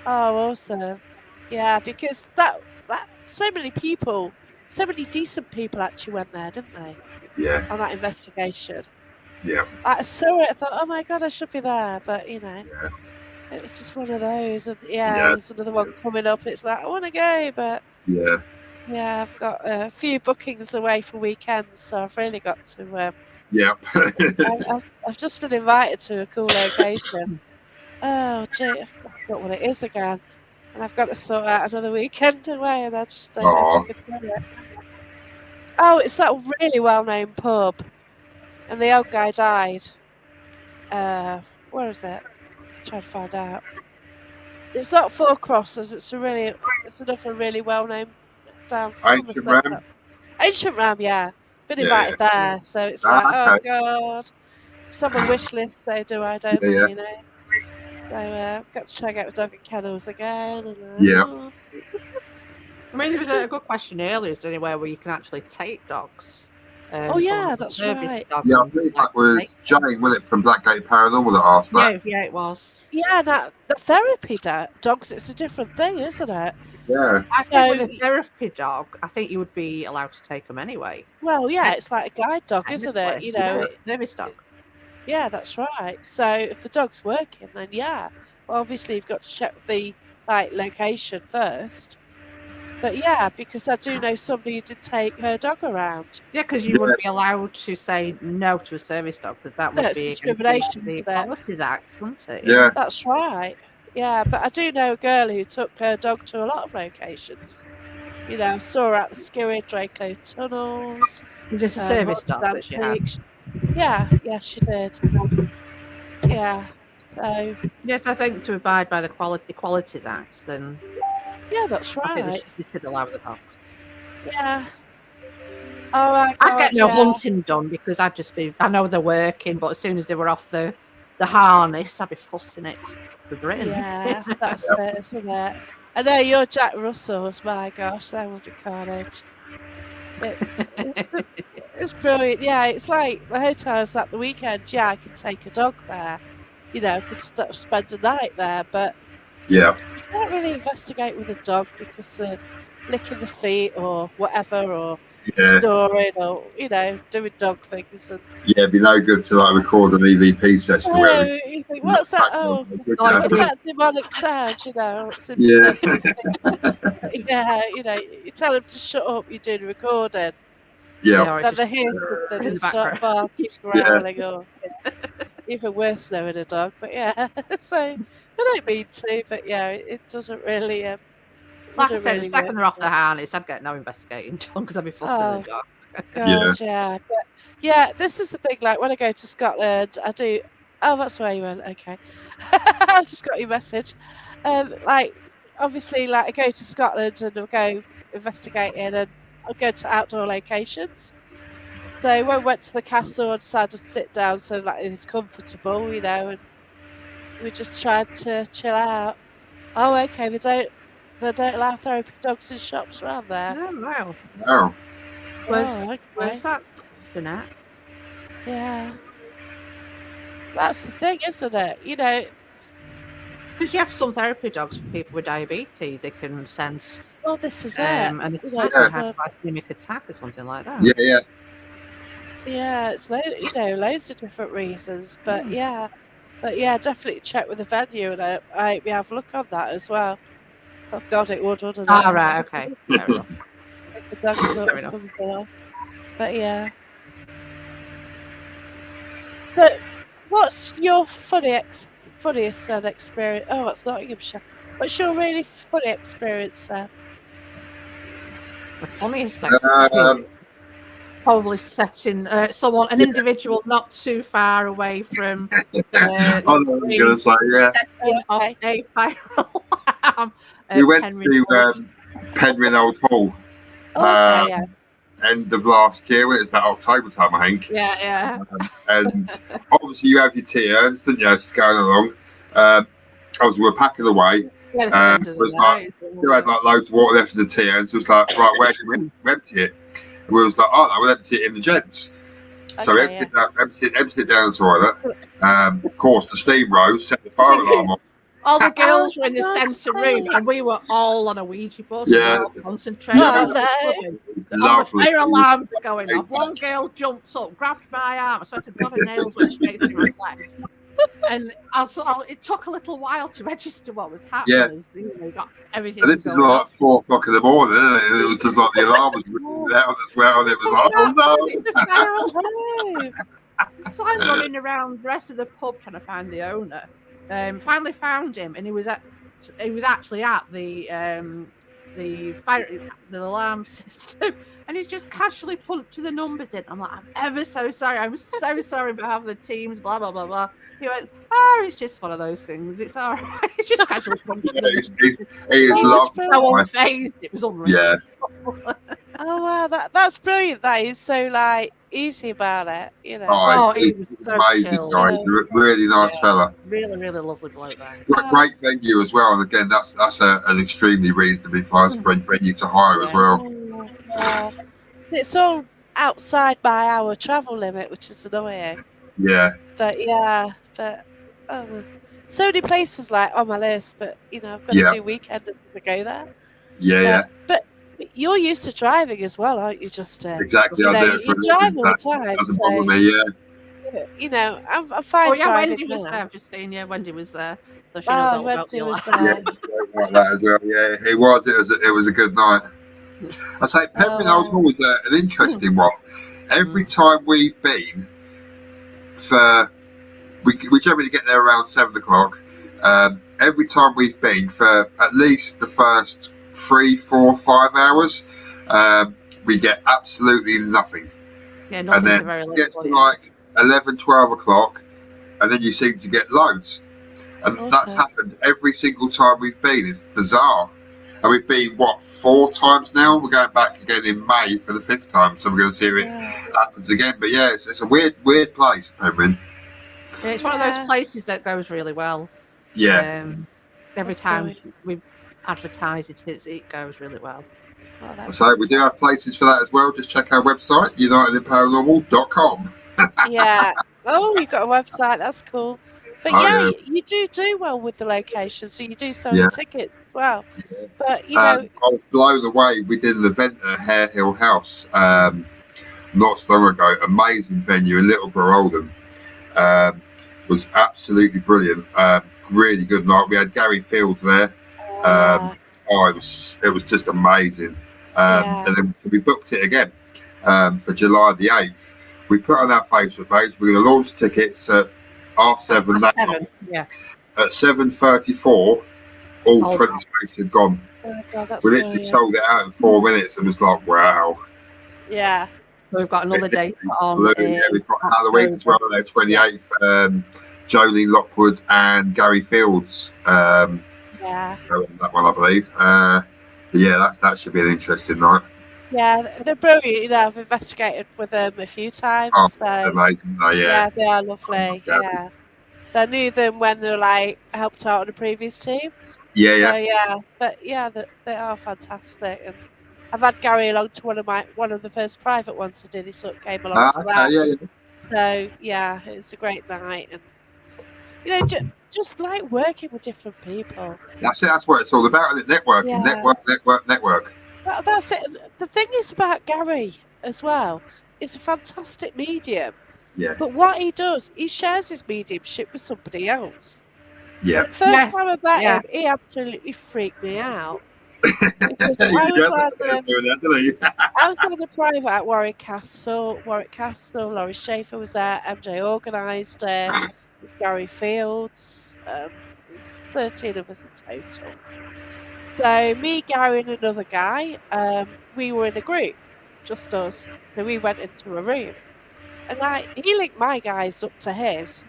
oh, awesome. Yeah, because that so many people, so many decent people actually went there, didn't they? Yeah, On that investigation. yeah, I saw it, I thought, oh my god, I should be there. But you know, yeah. it was just one of those. And Yeah. there's another one coming up. It's like I want to go, but Yeah, yeah, I've got a few bookings away for weekends, so I've really got to. yeah. I've just been invited to a cool location. Oh gee, I forgot what it is again. And I've got to sort out another weekend away, and I just don't know if I can do it. Oh, it's that really well-known pub, and the old guy died. Where is it? Try to find out. It's not Four Crosses. It's another really well-known down Ancient Somerset. Ram? Ancient Ram, yeah. Been Yeah, invited there, so it's like, okay. oh god. It's on my wish list. So do I? Don't I? Yeah. You know. So got to check out the dog at kennels again. And, Yeah. I mean, there was a good question earlier. Is there anywhere where you can actually take dogs? Oh, yeah, that's right. Yeah, I believe that was Jane, wasn't it, from Blackgate Paranormal that asked that. Yeah, it was. Yeah, now the therapy dogs, it's a different thing, isn't it? Yeah. I think with a therapy dog, I think you would be allowed to take them anyway. Well, yeah, it's like a guide dog, isn't it? You know, service dog. Yeah, that's right. So if the dog's working, then yeah. Well, obviously you've got to check the location first. But yeah, because I do know somebody who did take her dog around. Yeah, because you wouldn't be allowed to say no to a service dog, because that would be discrimination. The Equalities Act, wouldn't it? Yeah. That's right. Yeah, but I do know a girl who took her dog to a lot of locations. You know, saw her at the Skirrid Draco tunnels. Was this a service dog that she had? Yeah, she did. Yeah. So yes, I think to abide by the Equalities Act, then yeah, that's right. I think they should allow the dogs. Yeah. Oh my God, I'd get no hunting done because I know they're working, but as soon as they were off the harness, I'd be fussing it for Britain. Yeah, that's it, isn't it? I know your Jack Russells, my gosh, that would be carnage. It's brilliant. Yeah, it's like the hotels at the weekend. Yeah, I could take a dog there. You know, I could spend a night there, but yeah, you can't really investigate with a dog because of licking the feet or whatever, or snoring, or doing dog things. And it'd be no good to record an EVP session. You think, what's that? Oh, what's that demonic sound? It's him you tell him to shut up. You're doing a recording. Yeah. Then they hear something and start barking, growling, or even worse knowing a dog. But yeah, so I don't mean to, but yeah, it doesn't really. Like I wouldn't said, the really second work they're off for the me. harness, I'd get no investigating done because I'd be fussing the Oh dog. God, yeah. But yeah, this is the thing. Like when I go to Scotland, I do. Oh, that's where you went. Okay, I just got your message. Like obviously, like I go to Scotland and I'll go investigating, and I'll go to outdoor locations. So when we went to the castle, I decided to sit down so that it was comfortable, and we just tried to chill out. Oh, okay. They don't allow therapy dogs in shops around there. No, wow. Oh, Where's Okay. that been at? Yeah. That's the thing, isn't it? Because you have some therapy dogs for people with diabetes, they can sense Well, this is it. an attack, Yeah. a hypoglycemic attack or something like that. yeah. Yeah, it's loads of different reasons, but yeah, definitely check with the venue, and I hope you have a look on that as well. Oh God, it would, wouldn't it? Ah, right, okay, fair enough. If the dog sort Fair of enough. comes along, but yeah. But what's your funniest experience? Oh, it's Nottinghamshire. What's your really funny experience there? The funniest experience, probably setting an individual not too far away from I know what I was going to say, yeah. setting off a fire alarm. We went to Penryn Old Hall Okay, yeah. end of last year, when it was about October time, I think. Yeah. And obviously you have your tea urns, didn't you, as it's going along. Obviously we were packing away. Yeah, it's the end of the was like, night. you had like loads of water left in the tea urns. So it was like, right, where can we empty it? And we was like, oh no, we'll empty it in the gents. So we Okay, emptied it down the toilet. Of course, the steam rose, set the fire alarm off. All the girls were in the God's centre room, and we were all on a Ouija board. Yeah. We were all concentrating. Yeah. on the Lovely. fire alarms were going off. One girl jumped up, grabbed my arm. I swear to God, her nails went straight through my flesh. And it took a little while to register what was happening. Yeah. As, we got everything. And this is going like on. 4 o'clock in the morning, isn't it? And it was just like the alarm was ringing out as well. And it was like, oh no. It's the fire alarm. Oh, So I'm running around the rest of the pub trying to find the owner. Finally found him, and he was actually at the alarm system, and he's just casually punching the numbers in. I'm like, I'm ever so sorry. I'm so sorry on behalf of the teams. Blah blah blah blah. He went, oh, it's just one of those things. It's all right. It's just casually punching. Yeah, the numbers. he is lovely. So unfazed. It was unreal. Yeah. oh wow, that's brilliant. That is so like easy about it, Oh, he he's was so amazing chill. guy. Really nice fella. Really, really lovely bloke there. Great venue as well. And again, that's an extremely reasonably priced venue to hire as well. Oh, it's all outside by our travel limit, which is annoying. Yeah. But so many places like on my list, but I've got to do weekend to go there. Yeah. But you're used to driving as well, aren't you, Justin? Exactly. I do it you for drive all the that time. doesn't bother me, yeah. I'm fine. Oh yeah, driving Wendy was now. there. I've just seen Wendy was there, so she knows all about Wendy the was alarm. there. Yeah, like that as well. Yeah, it was. It was a good night. I say Penryn Old Hall was an interesting one. Every time we've been, we generally get there around 7 o'clock. Every time we've been for at least the first 3, 4, 5 hours, we get absolutely nothing. Yeah, And nothing's then very it late. gets to like 11, 12 o'clock, and then you seem to get loads. And that's Awesome. happened every single time we've been. It's bizarre. And we've been, 4 times now? We're going back again in May for the 5th time, so we're going to see if it happens again. But yeah, it's a weird place, Penryn. Yeah, it's one of those places that goes really well. Yeah. Every That's time brilliant. we advertise it goes really well. Oh, that's So we do have places for that as well. Just check our website, unitedinparanormal.com. Yeah. Oh, you've got a website. That's cool. But you do well with the location, so you do sell the tickets as well. Yeah. But I was blown away. We did an event at Hare Hill House not so long ago. Amazing venue in Littleborough Oldham. Was absolutely brilliant. Really good night. We had Gary Fields there. It was just amazing. And then we booked it again for July the 8th. We put on our Facebook page. We're going to launch tickets at 7. That 7. Yeah. at 7:34, all Oh, 20 spaces had gone. Oh my God, that's We literally brilliant. sold it out in 4 minutes and was like, wow. Yeah. So we've got another date on. Blue. Yeah, we've got Halloween as well, on the 28th. Jolene Lockwood and Gary Fields. Yeah. That one, I believe. Yeah, that should be an interesting night. Yeah, they're brilliant. You know, I've investigated with them a few times. Oh, So amazing. Oh, yeah. they are lovely. Oh, yeah. So I knew them when they were like helped out on the previous team. Yeah, So yeah. but yeah, they are fantastic. And I've had Gary along to one of the first private ones I did. He sort of came along to that. Yeah. So yeah, it's a great night, and you know, just like working with different people. That's it. That's what it's all about, isn't it? Networking. Yeah. Network. Well, that's it. The thing is about Gary as well. It's a fantastic medium. Yeah. But what he does, he shares his mediumship with somebody else. Yeah. So the first time I met him, he absolutely freaked me out. Because I was on a private at Warwick Castle. Laurie Schaefer was there. MJ organised it. Gary Fields. 13 of us in total. So me, Gary, and another guy, we were in a group, just us. So we went into a room, and he linked my guys up to his.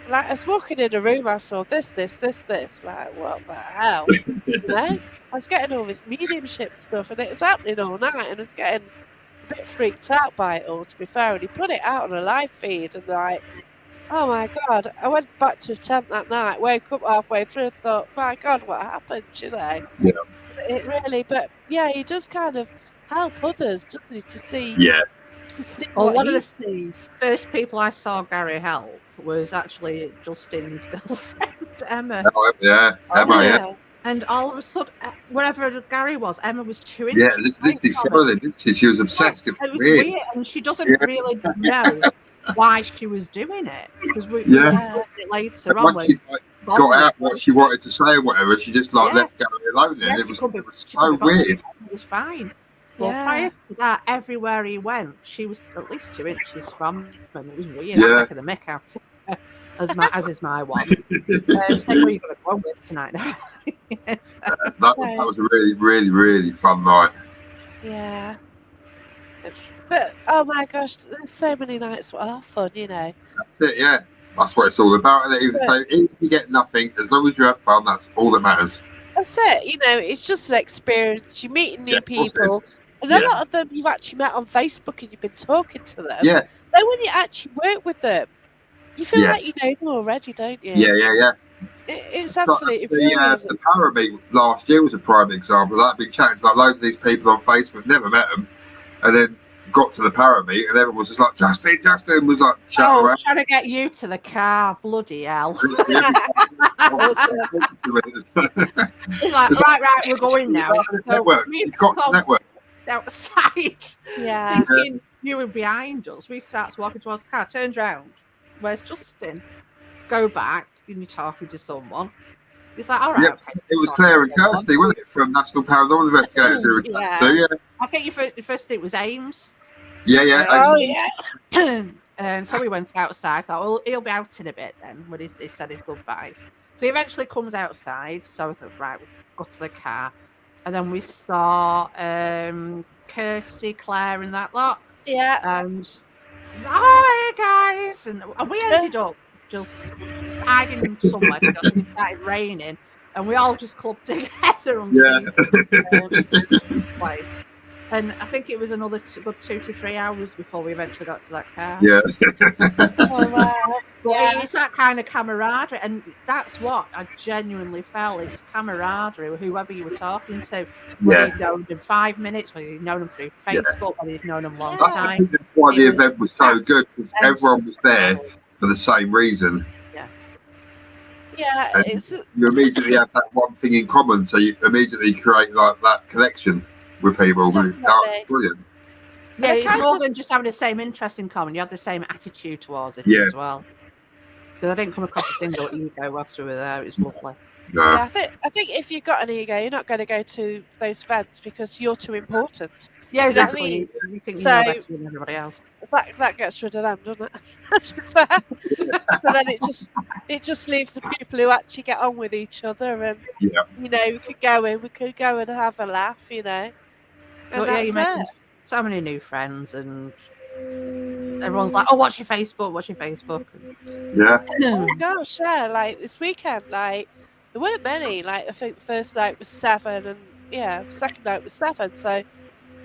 Like I was walking in a room, I saw this. Like, what the hell? You know? I was getting all this mediumship stuff, and it was happening all night, and I was getting a bit freaked out by it all, to be fair. And he put it out on a live feed, and like, oh my God. I went back to a tent that night, woke up halfway through, and thought, my God, what happened, you know? Yeah. It really, but yeah, he does kind of help others, doesn't he, to see, Well, one of the sees. first people I saw Gary help was actually Justin's girlfriend, Emma. Oh, yeah. Emma, yeah. And all of a sudden, wherever Gary was, Emma was 2 inches. Yeah, literally following, didn't she? She was obsessed. It was weird, and she doesn't really know why she was doing it. Because we saw it later on. Once she got out what she wanted to say or whatever, she just left Gary alone, and it was so weird. It was fine. Well, prior to that, everywhere he went, she was at least 2 inches from him. It was weird. I was taking the mick out of her, as is my one. It's like, what are you going to go with tonight now? That was a really, really, really fun night. Yeah. But, oh my gosh, there's so many nights that are fun, you know. That's it, yeah. That's what it's all about. And even if you get nothing, as long as you have fun, that's all that matters. That's it. You know, it's just an experience. You're meeting new people. And a lot of them you've actually met on Facebook and you've been talking to them. Yeah. Then when you actually work with them, you feel like you know them already, don't you? Yeah. It's absolutely brilliant. The Parameet last year was a prime example. I've been chatting to like loads of these people on Facebook, never met them, and then got to the Parameet, and everyone was just like, Justin was like chatting around. Trying to get you to the car, bloody hell. It's like, right, we're going now. Network. You've got to network. Outside, thinking you were behind us. We started walking towards the car, turned round. Where's Justin? Go back, and you're talking to someone. It's like, all right. Yeah, it was Claire and Kirsty, wasn't it, from National Paranormal Investigators? I think your first thing was Ames. Yeah. Oh, yeah. And so we went outside. Thought, well, he'll be out in a bit then when he said his goodbyes. So he eventually comes outside. So I thought, right, we'll go to the car. And then we saw Kirsty, Claire, and that lot. Yeah. And hi guys, and we ended up just hiding somewhere because it started raining, and we all just clubbed together on the place. And I think it was another good 2 to 3 hours before we eventually got to that car. Yeah. Oh, wow. But it's that kind of camaraderie, and that's what I genuinely felt. It was camaraderie with whoever you were talking to. Whether you'd known them 5 minutes, whether you'd known them through Facebook, whether you'd known them a long time. That's why the event was so good, because everyone was there for the same reason. Yeah, you immediately have that one thing in common, so you immediately create like that connection with people. It's brilliant. Yeah, it's more than just having the same interest in common. You have the same attitude towards it as well. Because I didn't come across a single ego whilst we were there. It was lovely. No. Yeah, I think if you've got an ego, you're not going to go to those events because you're too important. Yeah, You know what I exactly. mean? You think you So- know better than everybody else. That gets rid of them, doesn't it? To be fair. So then it just leaves the people who actually get on with each other, and Yeah. you know, we could go and have a laugh, you know, and But yeah, you make that's it. so many new friends, and everyone's like, "Oh, what's your Facebook? What's your Facebook?" Yeah. Oh gosh, yeah. Like this weekend, like there weren't many. Like I think the first night was 7, and yeah, second night was 7. So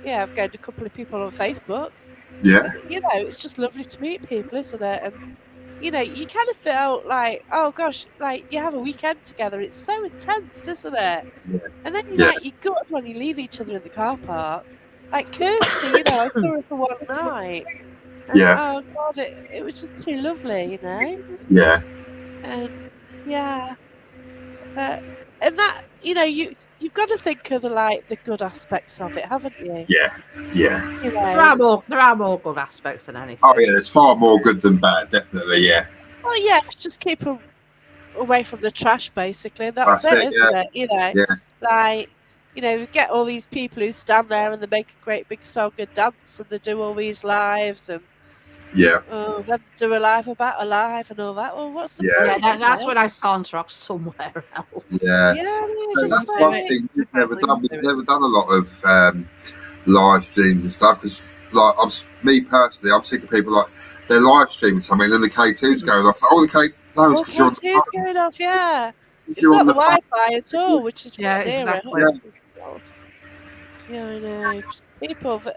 yeah, I've gained a couple of people on Facebook. Yeah. And, you know, it's just lovely to meet people, isn't it? And you know, you kind of feel like, oh gosh, like you have a weekend together. It's so intense, isn't it? Yeah. And then Yeah. you gut when you leave each other in the car park. Like Kirsty, you know, I saw her for one night. And, Yeah. oh God, it was just too lovely, you know. Yeah. And yeah, and that, you know, you've got to think of the good aspects of it, haven't you? Yeah. Yeah. You There know, are more good aspects than anything. Oh yeah, there's far more good than bad, definitely. Yeah. well, yeah, if you just keep them away from the trash, basically, and that's That's it, it, isn't it? You know, Yeah. like, you know, we get all these people who stand there and they make a great big song and dance, and they do all these lives, and Yeah. then they do a live about a live and all that. Well, what's the Yeah. point? Yeah, that's you know? when I saunter off somewhere else. Yeah. Yeah, I mean, So just that's like, one thing we've never done. We've never done a lot of live streams and stuff because, like, me personally, I'm sick of people like they're live streaming something and then the K2's going off. Oh, the K, no, it's oh, 'cause you're on the K2's phone. going off, yeah. It's You're not on the the phone. Wi-Fi at all, which is Yeah, what near exactly. it. Oh, God. Yeah, I know. Just people that,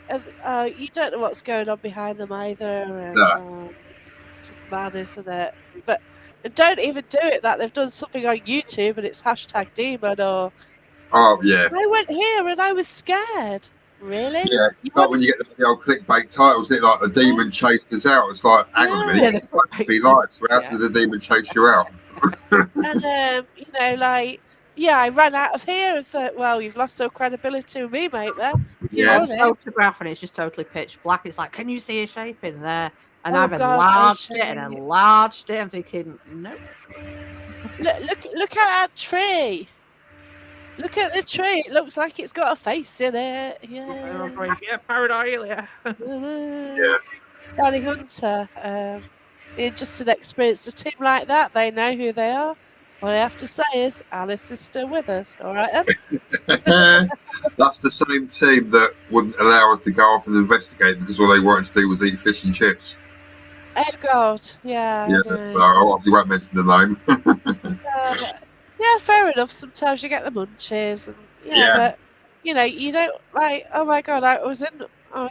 and you don't know what's going on behind them either, and No. it's just mad, isn't it? But and don't even do it that they've done something on YouTube and it's hashtag demon, or Oh yeah. I went here and I was scared. Really? Yeah. You It's like when you get the old clickbait titles, isn't it? Like the demon chased us out. It's like, hang on a minute, Yeah, it's supposed to be live. So how did the demon chase you out? and you know, like, yeah, I ran out of here and thought, well, you've lost all credibility with me, mate. There, if you Yeah. want it. Photograph and it's just totally pitch black. It's like, can you see a shape in there? And Oh, I've God, enlarged I it and see. enlarged it. I'm thinking, nope. Look at that tree. Look at the tree. It looks like it's got a face in it. Yeah. Yeah, paranoia. Yeah. Danny Hunter. Just an experienced a team like that. They know who they are. All I have to say is Alice is still with us. All right then. That's the same team that wouldn't allow us to go off and investigate because all they wanted to do was eat fish and chips. Oh God, yeah. Yeah. I know. So I obviously won't mention the name. But, yeah, fair enough. Sometimes you get the munchies, and Yeah. but you know, you don't like. Oh my God, I was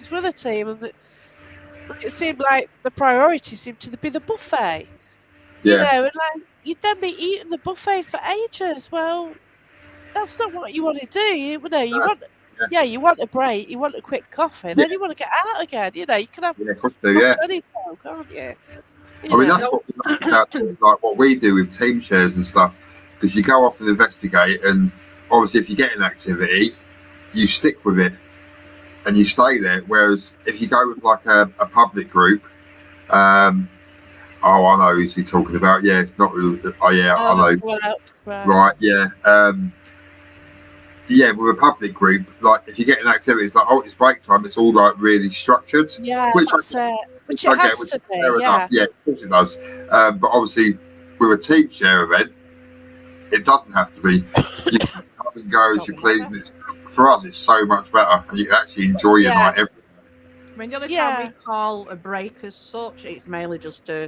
with a team, and it seemed like the priority seemed to be the buffet. You Yeah. know, and like you'd then be eating the buffet for ages. Well, that's not what you want to do. You know, you want. Yeah, you want a break. You want a quick coffee. Then you want to get out again. You know, you can have Yeah, of course they do, yeah. anytime, can't you? I mean, that's what we like about like what we do with team shares and stuff. Because you go off and investigate, and obviously, if you get an activity, you stick with it and you stay there. Whereas if you go with like a public group, oh, I know who's he talking about. Yeah, it's not really. Oh, yeah, I know. Well, Right, yeah. Yeah, with a public group, like if you get an activity, it's like, oh, it's break time. It's all like really structured. Yeah, which that's it. Which it has to be. Yeah. Yeah, of course it does. But obviously, with a team share event, it doesn't have to be. You can come and go as you please. And for us, it's so much better, and you can actually enjoy your night every day. I mean, the other time we call a break as such, it's mainly just to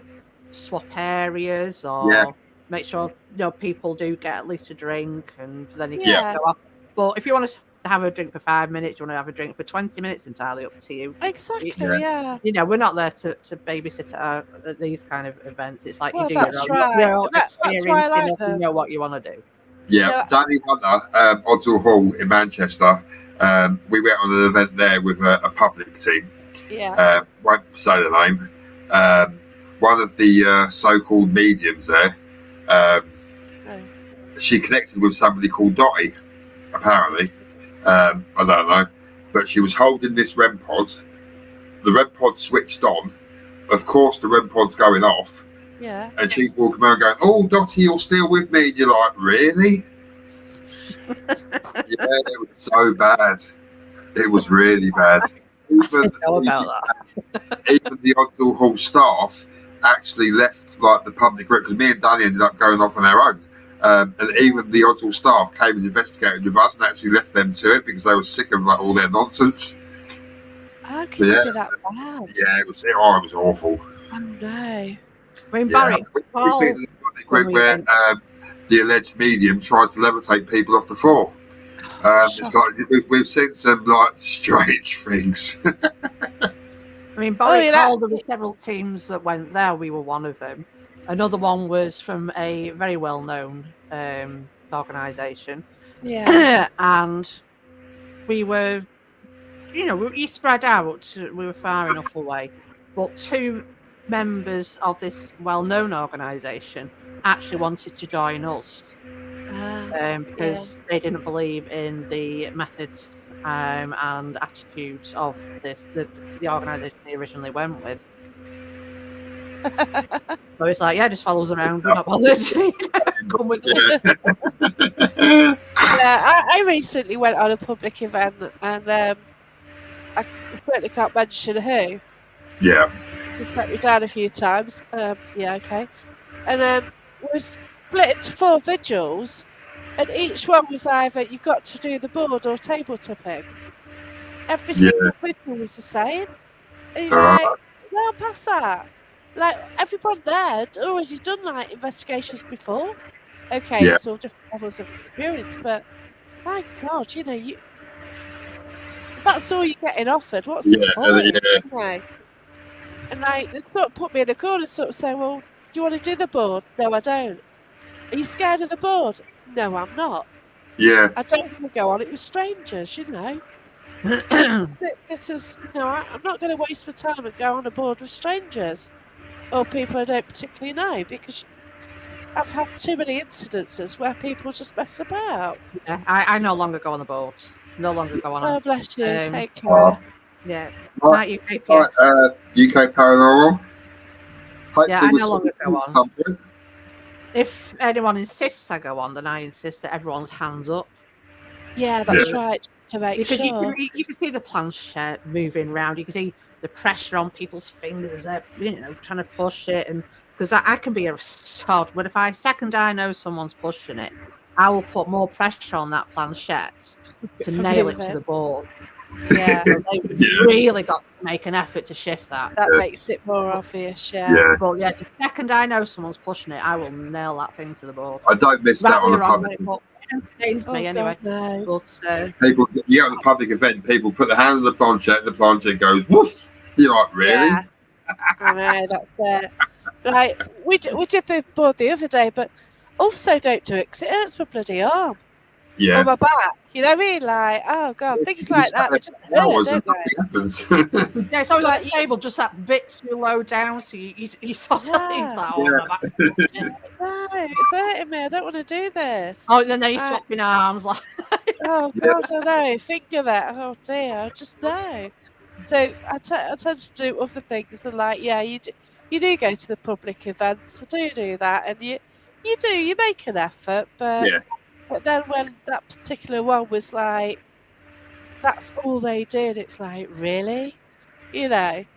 swap areas or make sure people do get at least a drink, and then you can just go off. But if you want to have a drink for 5 minutes, you want to have a drink for 20 minutes, entirely up to you. Exactly, yeah. We're not there to babysit at these kind of events. It's like you do that's your own that's experience, why I like you know what you want to do. Yeah, Danny Hunter, Odsall Hall in Manchester, we went on an event there with a public team. Yeah. Won't say the name. One of the so-called mediums there, she connected with somebody called Dottie, apparently. I don't know. But she was holding this REM pod. The REM pod switched on. Of course, the REM pod's going off. Yeah. And she's walking around going, oh, Dottie, you're still with me. And you're like, really? Yeah, it was so bad. It was really bad. I didn't know about that. Even the Oddle Hall staff actually left like the public room because me and Danny ended up going off on our own. And even the Oddle staff came and investigated with us and actually left them to it because they were sick of like all their nonsense. How can it be that bad? Yeah, it was awful. Oh no. I mean, Barry, We've been in a group where the alleged medium tries to levitate people off the floor. It's like we've seen some like strange things. I mean, Barry, there were several teams that went there. We were one of them. Another one was from a very well-known organisation. Yeah. And we were, we spread out. We were far enough away. But two members of this well-known organisation actually wanted to join us. Because they didn't believe in the methods and attitudes of the organisation they originally went with. So it's like, just follow us around. We're not bothered. Come with us. I recently went on a public event, and I certainly can't mention who. Yeah. We've let me down a few times. Okay. And we split into 4 vigils. And each one was either you've got to do the board or table tipping. Every single vigil was the same. And you're like, no, pass that. Like, everyone there had already done like investigations before. Okay, it's all different levels of experience, but my God, that's all you're getting offered. What's the point? And like, they sort of put me in a corner, sort of saying, well, do you want to do the board? No, I don't. Are you scared of the board? No, I'm not. Yeah. I don't want to go on it with strangers, This is, I'm not going to waste my time and go on a board with strangers or people I don't particularly know, because I've had too many incidences where people just mess about. Yeah, I no longer go on the boards. No longer go on. Oh, bless you. Take care. Yeah. Not UK Paranormal. Hopefully I no longer go on. If anyone insists I go on, then I insist that everyone's hands up. Yeah, that's right. To make because sure. You can see the planchette moving around. You can see the pressure on people's fingers as they're, trying to push it. And because I can be a sod, but if I know someone's pushing it, I will put more pressure on that planchette to nail it to the board. Yeah, they've really got to make an effort to shift that. That makes it more obvious, yeah. But the second I know someone's pushing it, I will nail that thing to the board. I don't miss that on a public event. It entertains me anyway. No. But, people, at the public event, people put their hand on the planchette and the planchette goes, woof. You're like, really? Yeah. I know, that's it. Like, we did the board the other day, but also don't do it because it hurts my bloody arm. Yeah. Or my back. You know what I mean? Like, oh God, things like that. They just hurt, don't they? Yeah, it's always like the table, just that bit too low down, so you sort of leave that on my back. No, it's hurting me. I don't want to do this. Oh, then you're swapping arms. Like. Oh God, I know. Think of it. Oh dear, I just know. So I tend to do other things, and like, you do go to the public events. I do that, and you make an effort, but. Yeah. But then when that particular one was like, that's all they did, it's like, really? You don't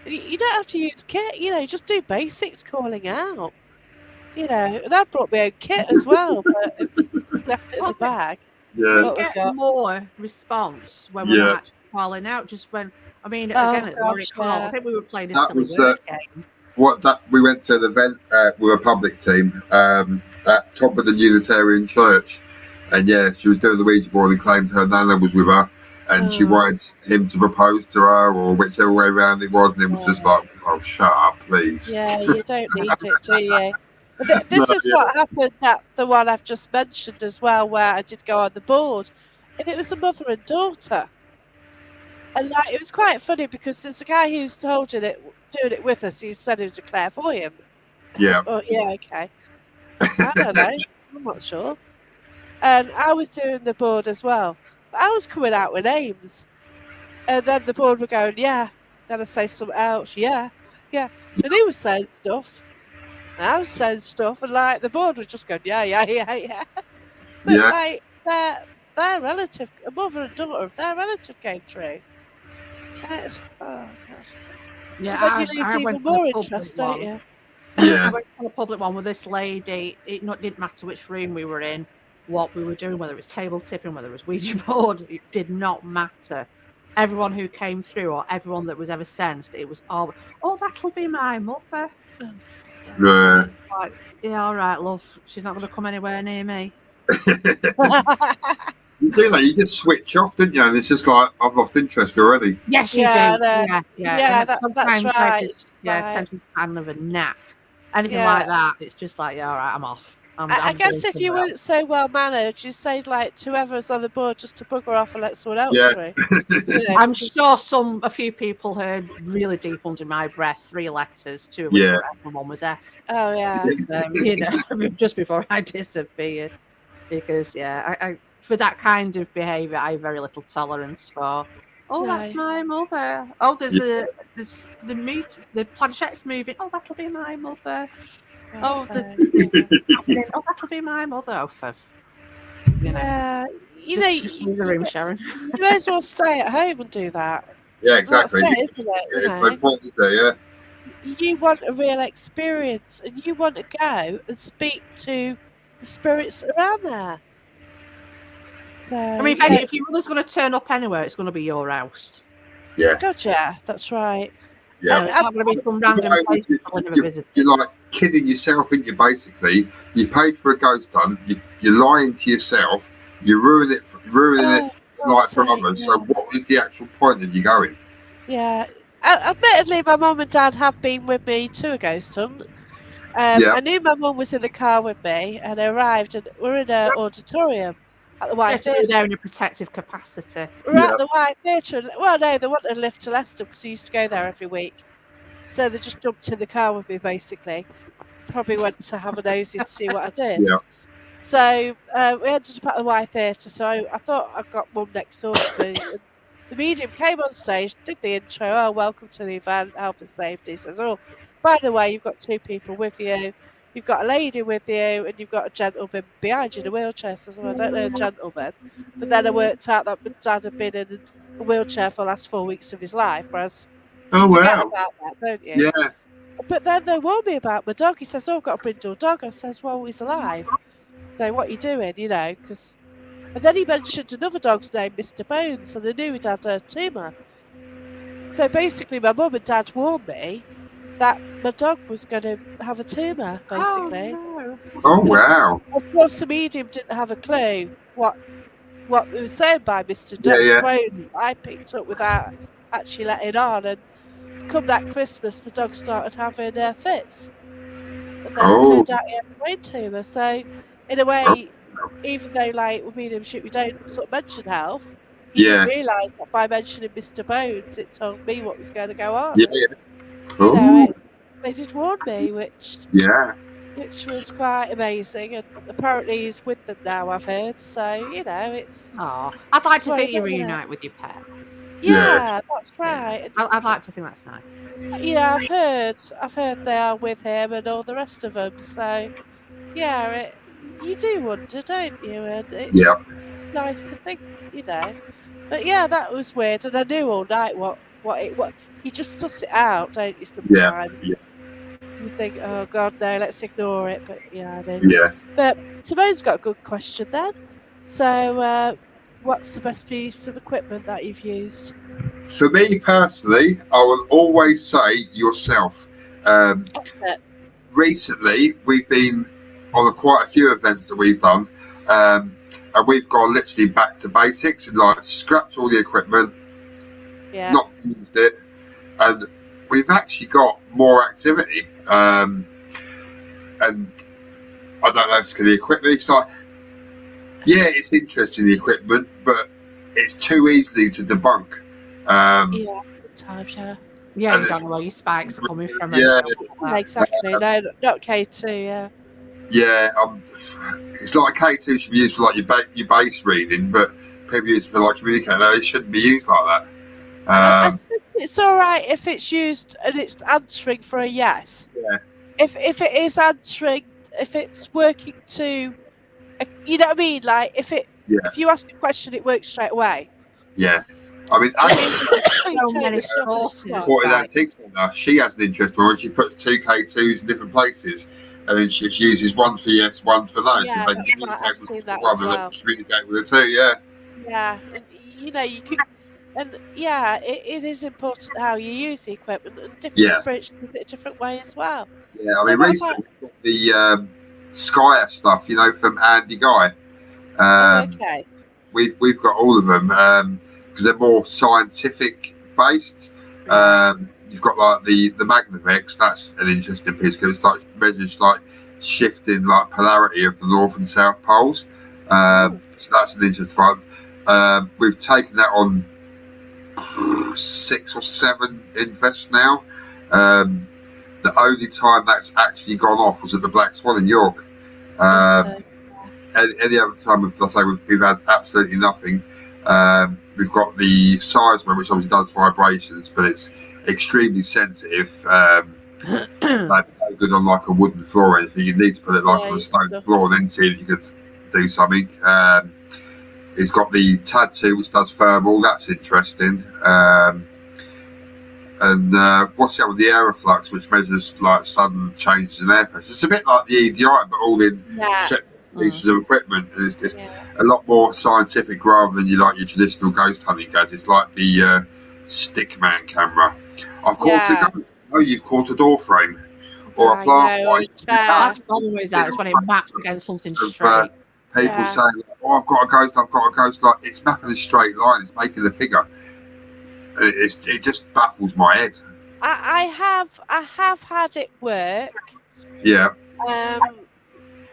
have to use kit, just do basics calling out. And I brought my own kit as well, but it just left it in the bag. Yeah. You get more response when we're actually calling out, just when, again, at the Warwick Hall, I think we were playing a silly word game. We went to the event with a public team at top of the Unitarian Church, and she was doing the Ouija board and claimed her nana was with her, and she wanted him to propose to her, or whichever way around it was, and it was just like, oh, shut up, please. Yeah, you don't need it, do you? But this is what happened at the one I've just mentioned as well, where I did go on the board, and it was a mother and daughter. And like, it was quite funny because there's a guy who's doing it with us. He said he was a clairvoyant. Yeah. Oh, yeah, okay. I don't know. I'm not sure. And I was doing the board as well. But I was coming out with names. And then the board were going, yeah. Then I say something else, yeah. And he was saying stuff. And I was saying stuff. And like, the board was just going, yeah. But like, their relative, a mother and daughter of their relative came through. And it's, oh God. Yeah, And then you lose I went even to the more public interest, don't one. you? Yeah. I went to the public one with this lady. It didn't matter which room we were in, what we were doing, whether it was table tipping, whether it was Ouija board, it did not matter. Everyone who came through or everyone that was ever sensed, it was all, oh, that'll be my mother. Oh, Yeah. Like, yeah, all right, love. She's not going to come anywhere near me. You do that, you just switch off, didn't you? And it's just like, I've lost interest already. Yes, you Yeah, do. no. Yeah. Yeah, And that's sometimes, right. like, It's attention span of a gnat. Anything Yeah. like that, it's just like, yeah, all right, I'm off. I I'm guess doing if you somewhere weren't else. so well mannered, you say like to whoever's on the board just to bugger off and let someone else Yeah. through. You know, I'm because- sure a few people heard really deep under my breath 3 letters, 2 of which Yeah. were F and 1 was S. Oh yeah. You know, just before I disappeared. Because I for that kind of behaviour, I have very little tolerance for. Oh, that's No. my mother. Oh, there's the planchette's moving. Oh, that'll be my mother. Oh, oh, that'll be my mother. Oh, you know. Yeah. You know, Just leave the room, Sharon. you may as well stay at home and do that. Yeah, exactly. That's it, isn't it? You There's no know? point, is there? Yeah. You want a real experience and you want to go and speak to the spirits around there. So, I mean, if your mother's going to turn up anywhere, it's going to be your house. Yeah. gotcha, that's right. Yeah. It's not going to be some random place people never visited. You're like kidding yourself, aren't you? Basically, you paid for a ghost hunt. You're lying to yourself. You're ruining it like for others. So, what is the actual point of you going? Yeah. Admittedly, my mum and dad have been with me to a ghost hunt. I knew my mum was in the car with me, and I arrived, and we're in an auditorium at the White You're Theatre. there in a protective capacity. We're at the White Theatre. Well, no, they wanted to lift to Leicester because I used to go there every week. So they just jumped in the car with me, basically. Probably went to have a nosy to see what I did. Yeah. So we ended up at the White Theatre. So I thought I got mum next door to me. The medium came on stage, did the intro. Oh, welcome to the event, health and safety. Says, oh, by the way, you've got 2 people with you. You've got a lady with you, and you've got a gentleman behind you in a wheelchair. Says, well, I don't know the gentleman. But then I worked out that my dad had been in a wheelchair for the last 4 weeks of his life, whereas Oh you forget wow. about that, don't you? Yeah. But then they warned me about my dog. He says, oh, I've got a brindle dog. I says, well, he's alive. So what are you doing, you know? And then he mentioned another dog's name, Mr. Bones, and I knew he'd had a tumour. So basically, my mum and dad warned me that my dog was going to have a tumour, basically. Oh, no. Oh wow. Of course, the medium didn't have a clue what they were saying by Mr. Yeah. Bones. I picked up without actually letting on, and come that Christmas, my dog started having fits. And then it turned out he had a brain tumour. So, in a way, even though, like, with mediumship, we don't sort of mention health, you didn't realise that by mentioning Mr. Bones, it told me what was going to go on. Yeah. You know, Oh. they did warn me, which was quite amazing. And apparently he's with them now, I've heard. So, you know, it's... Oh, I'd like to Well, think you yeah. reunite with your parents. Yeah, that's right. I'd like to think that's nice. Yeah, I've heard they are with him and all the rest of them. So, yeah, you do wonder, don't you? And it's nice to think, you know. But yeah, that was weird, and I knew all night what you just suss it out, don't you? Sometimes Yeah. you think, oh God, no, let's ignore it. But yeah, I mean, Yeah. But Simone's got a good question then. So, what's the best piece of equipment that you've used? For me personally, I will always say yourself. That's it. Recently, we've been on quite a few events that we've done, and we've gone literally back to basics and like scrapped all the equipment, Yeah. not used it, and we've actually got more activity. And I don't know if it's because the equipment. It's like, yeah, it's interesting, the equipment, but it's too easily to debunk. Yeah, sometimes, yeah. Yeah, And you don't know where your spikes are coming from. Yeah. Exactly. No, not K2, yeah. Yeah, it's like K2 should be used for like your base reading, but people use it for like communicating. No, it shouldn't be used like that. I think it's all right if it's used and it's answering for a yes. Yeah. If it is answering, if it's working to, you know what I mean? Like if it Yeah. If you ask a question, it works straight away. Yeah. I mean, So many sources of What is Skype. that she has an interest when she puts 2K2s in different places, and then she uses one for yes, one for no. Yeah, so they that's right. I've seen that one as well. and they communicate with the two. Yeah. Yeah, and you could, and yeah, it is important how you use the equipment, and different spirits use it a different way as well. Yeah. I So mean, what recently about- we've got the Skyer stuff, from Andy Guy. okay. We've got all of them because they're more scientific based. You've got like the Magnavox. That's an interesting piece because it measures like shifting like polarity of the north and south poles. So that's an interesting one. We've taken that on 6 or 7 invests now. The only time that's actually gone off was at the Black Swan in York. Any other time, we've had absolutely nothing. We've got the seismer, which obviously does vibrations, but it's extremely sensitive. Like no good on like a wooden floor or anything. You need to put it like on a stone floor and then see if you could do something. It's got the TAD2, which does thermal. That's interesting. And what's the other? The Aeroflux, which measures like sudden changes in air pressure. It's a bit like the EDI, but all in separate pieces of equipment, and it's just a lot more scientific rather than your traditional ghost hunting gadgets like the Stickman camera. I've caught a ghost. Oh, you've caught a door frame or a plant. That's fun with that. It's when it maps against something straight. People saying, "Oh, I've got a ghost. I've got a ghost." Like it's mapping a straight line. It's making a figure. It just baffles my head. I have had it work. Yeah.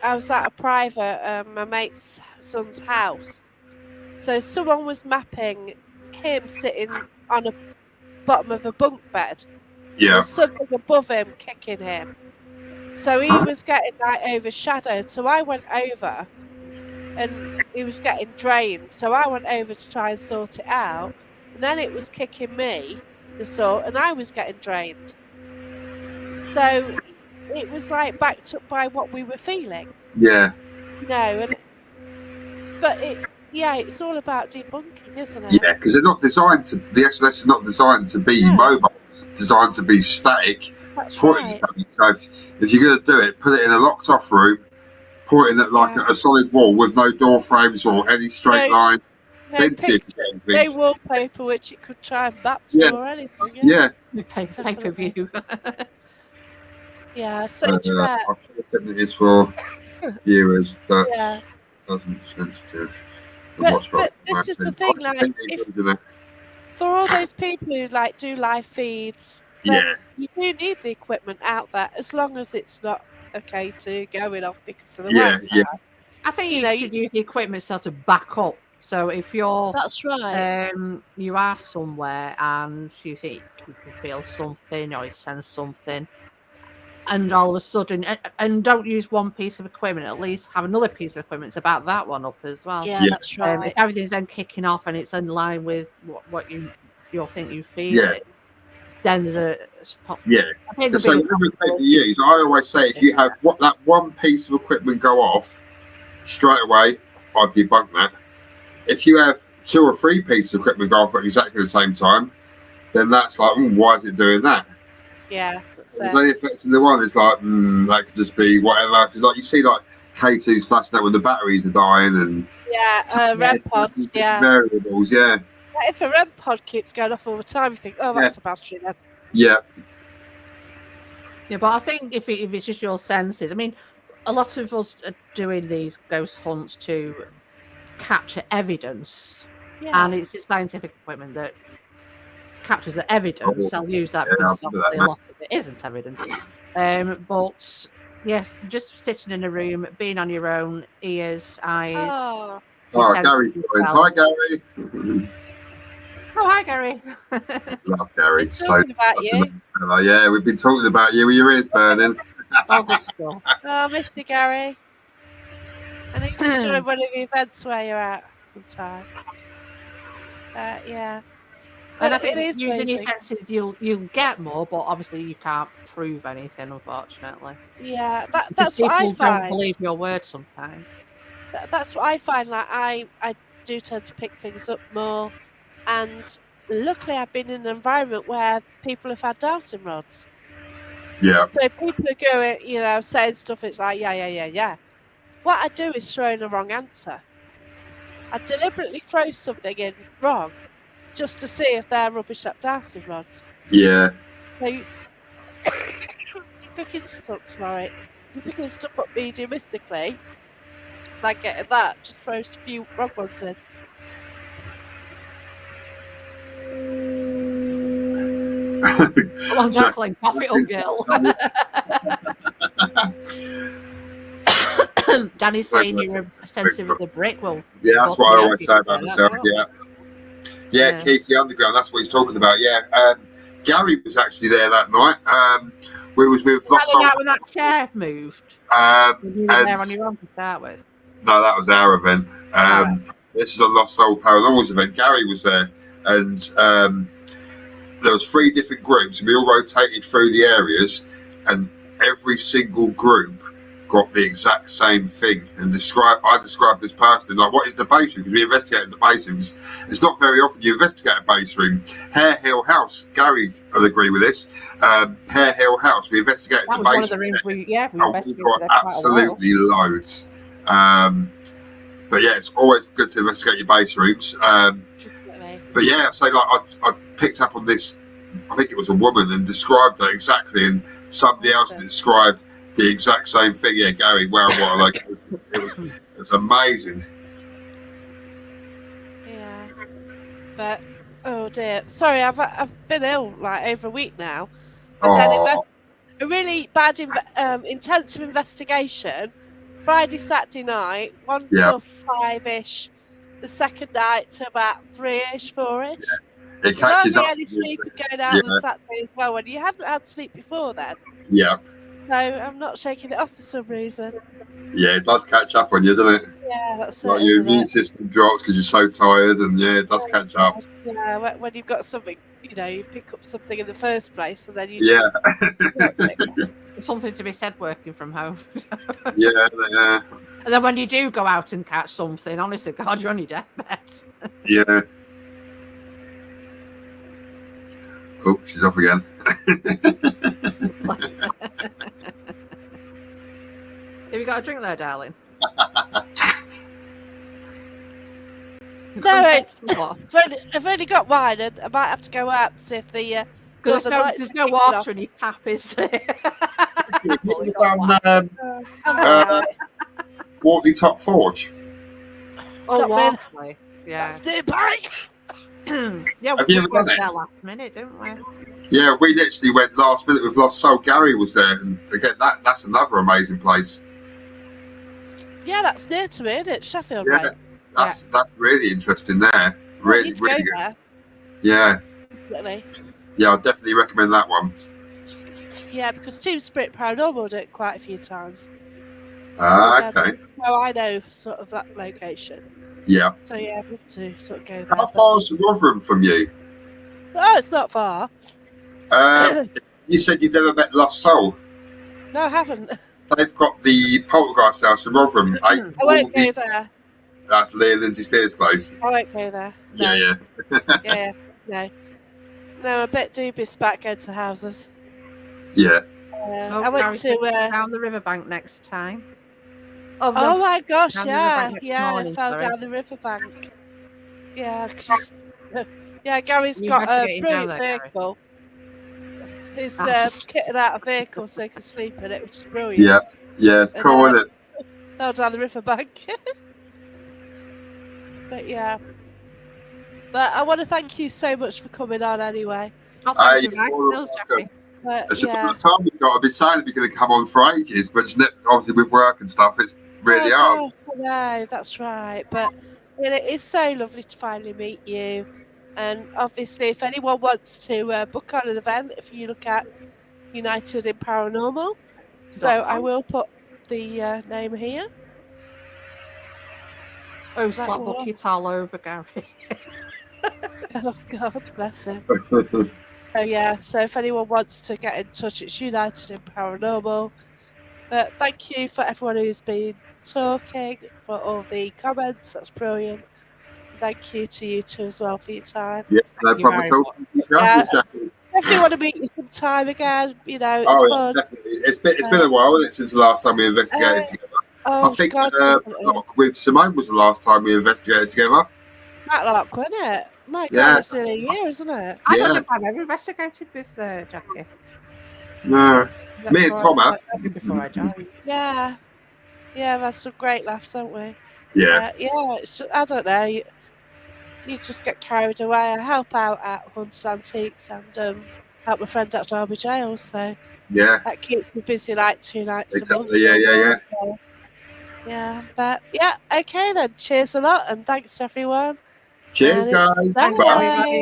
I was at a private, my mate's son's house. So someone was mapping him sitting on the bottom of a bunk bed. Yeah. With something above him kicking him. So he was getting overshadowed. So I went over, and he was getting drained. So I went over to try and sort it out. And then it was kicking me, and I was getting drained. So it was like backed up by what we were feeling. Yeah. It's all about debunking, isn't it? Yeah, because they're not designed to. The SLS is not designed to be mobile. It's designed to be static. That's right. So if you're going to do it, put it in a locked-off room, put it in a solid wall with no door frames or any straight line. No wallpaper which it could try and map to or anything. Yeah. Pay-per-view. Yeah, so it is for viewers. That's sensitive. But this is the thing, for all those people who do live feeds, you do need the equipment out there as long as it's not okay to going off because of the Wi-Fi. I think you should use the equipment sort of back up. So if you're you are somewhere and you think you can feel something or you sense something, and all of a sudden, and don't use one piece of equipment, at least have another piece of equipment to back that one up as well. Yeah, that's right. If everything's then kicking off and it's in line with what you think you feel, then there's a spot. Yeah. So I always say if you have that one piece of equipment go off straight away, I've debunked that. If you have 2 or 3 pieces of equipment go off at exactly the same time, then that's like, why is it doing that? Yeah. There's only affecting the one. It's like, that could just be whatever. Because you see K2s flashing out when the batteries are dying and REM pods. Variables. Yeah. If a REM pod keeps going off all the time, you think, that's a battery then. Yeah. Yeah, but I think if it's just your senses, I mean, a lot of us are doing these ghost hunts to capture evidence, and it's the scientific equipment that captures the evidence. I'll use that because obviously a lot of it isn't evidence. But yes, just sitting in a room, being on your own, ears, eyes. Oh, Gary. Hi, Gary. Oh, hi, Gary. Love Gary. Talking about you. Yeah, we've been talking about you with your ears burning. Oh, good stuff. Oh, Mr. Gary. I need to join one of the events where you're at sometime. Yeah. And I think using your senses, you'll get more, but obviously you can't prove anything, unfortunately. Yeah, that's what I find. People don't believe your word sometimes. that's what I find. Like I do tend to pick things up more, and luckily I've been in an environment where people have had dowsing rods. Yeah. So people are going, saying stuff. It's like, yeah. What I do is throw in the wrong answer. I deliberately throw something in wrong, just to see if they're rubbish at dowsing rods. Yeah. So you're picking stuff up mediumistically, like getting that, just throw a few wrong ones in. Come on, Jacqueline, cough it up, girl. Danny's saying you're as sensitive as a brick. Well, yeah, that's what I always say about myself. Yeah. Yeah, Keith the Underground. That's what he's talking about. Yeah, Gary was actually there that night. We was with Was that the night when that chair moved? You were there on your own to start with. No, that was our event. Right. This is a Lost Soul Paranormals event. Gary was there, and there was 3 different groups, and we all rotated through the areas, and every single group got the exact same thing. And I described this person like, what is the base room? Because we investigated the base room. It's not very often you investigate a base room. Hare Hill House. Gary will agree with this. Hare Hill House. We investigated that the was base one of the rooms we investigated. We got absolutely loads. But yeah, it's always good to investigate your base rooms. But yeah, so I picked up on this. I think it was a woman and described that exactly, and somebody else described the exact same thing. Yeah, Gary. Wow, what a location! It was amazing. Yeah, but oh dear, sorry, I've been ill like over a week now. And then a really bad intensive investigation. Friday, Saturday night, 1 till 5-ish. The second night to about 3-ish, 4-ish. Yeah. It catches up. Any sleep going out on Saturday as well when you hadn't had sleep before then. Yeah. So I'm not shaking it off for some reason. Yeah, it does catch up on you, doesn't it? Yeah, that's like it. Your immune system drops because you're so tired, and yeah, it does catch up. Yeah, when you've got something, you pick up something in the first place, and then you There's something to be said working from home. Yeah. And then when you do go out and catch something, honestly, God, you're on your deathbed. Yeah. Oh, she's off again. Have you got a drink there, darling? No, I've only got wine, and I might have to go out to see if the there's no water in your tap, is there? Wortley Top Forge. Oh, Wortley. Yeah. Still bike. Yeah, we went there last minute, didn't we? Yeah, we literally went last minute with Lost Soul. Gary was there, and again, that's another amazing place. Yeah, that's near to me, isn't it? Sheffield, yeah, right? That's really interesting there. Really good. There. Yeah. Definitely. Yeah, I'd definitely recommend that one. Yeah, because Team Spirit Paranormal did it quite a few times. Okay. So I know sort of that location. Yeah. So yeah, I'd love to sort of go there. How far is Rotherham from you? Oh, it's not far. You said you've never met Lost Soul. No, I haven't. They've got the Poltergeist house in Rotherham. I won't go there. That's Leah Lindsay Steers' place. I won't go there. No. Yeah. No, I'm a bit dubious about going to houses. Yeah. I went to down the riverbank next time. Oh my gosh! Yeah, morning, I fell down the riverbank. Yeah, Gary's You got a investigating brilliant down there, vehicle. He's kitted out a vehicle so he can sleep in it, which is brilliant. Yeah, it's cool, isn't it? Fell down the riverbank. But yeah. But I want to thank you so much for coming on anyway. Thanks for inviting us, Jackie. It's the time we've got. I've been saying we're going to come on for ages, but it's obviously with work and stuff, it's really hard. No, that's right. But it is so lovely to finally meet you. And obviously, if anyone wants to book on an event, if you look at United in Paranormal, so I will put the name here. Oh, slap buckets all over, Gary. Oh, God bless him. Oh, yeah. So if anyone wants to get in touch, it's United in Paranormal. But thank you for everyone who's been talking, for all the comments. That's brilliant. Thank you to you two as well for your time. Yeah, no Thank you problem at very all. much. Yeah. It's Jackie. Definitely want to meet you sometime again. You know, it's Oh, fun. yeah, definitely. It's been a while, isn't it, since the last time we investigated together. Oh, I think God, Matlock with Simone was the last time we investigated together. Matlock, wasn't it? My Yeah. God, it's nearly a year, isn't it? I don't Yeah. think I've ever investigated with Jackie. No. Me and Tom have. That'd be before I joined. Yeah. Yeah, we've had some great laughs, haven't we? Yeah. Yeah, it's just, I don't know. You just get carried away. I help out at Hunts Antiques and help my friend at Derby Jail, so Yeah. that keeps me busy like 2 nights a month. Exactly. Yeah. So, yeah, but yeah, okay then. Cheers a lot and thanks everyone. Cheers, And it's guys. bye. Thank you, everybody.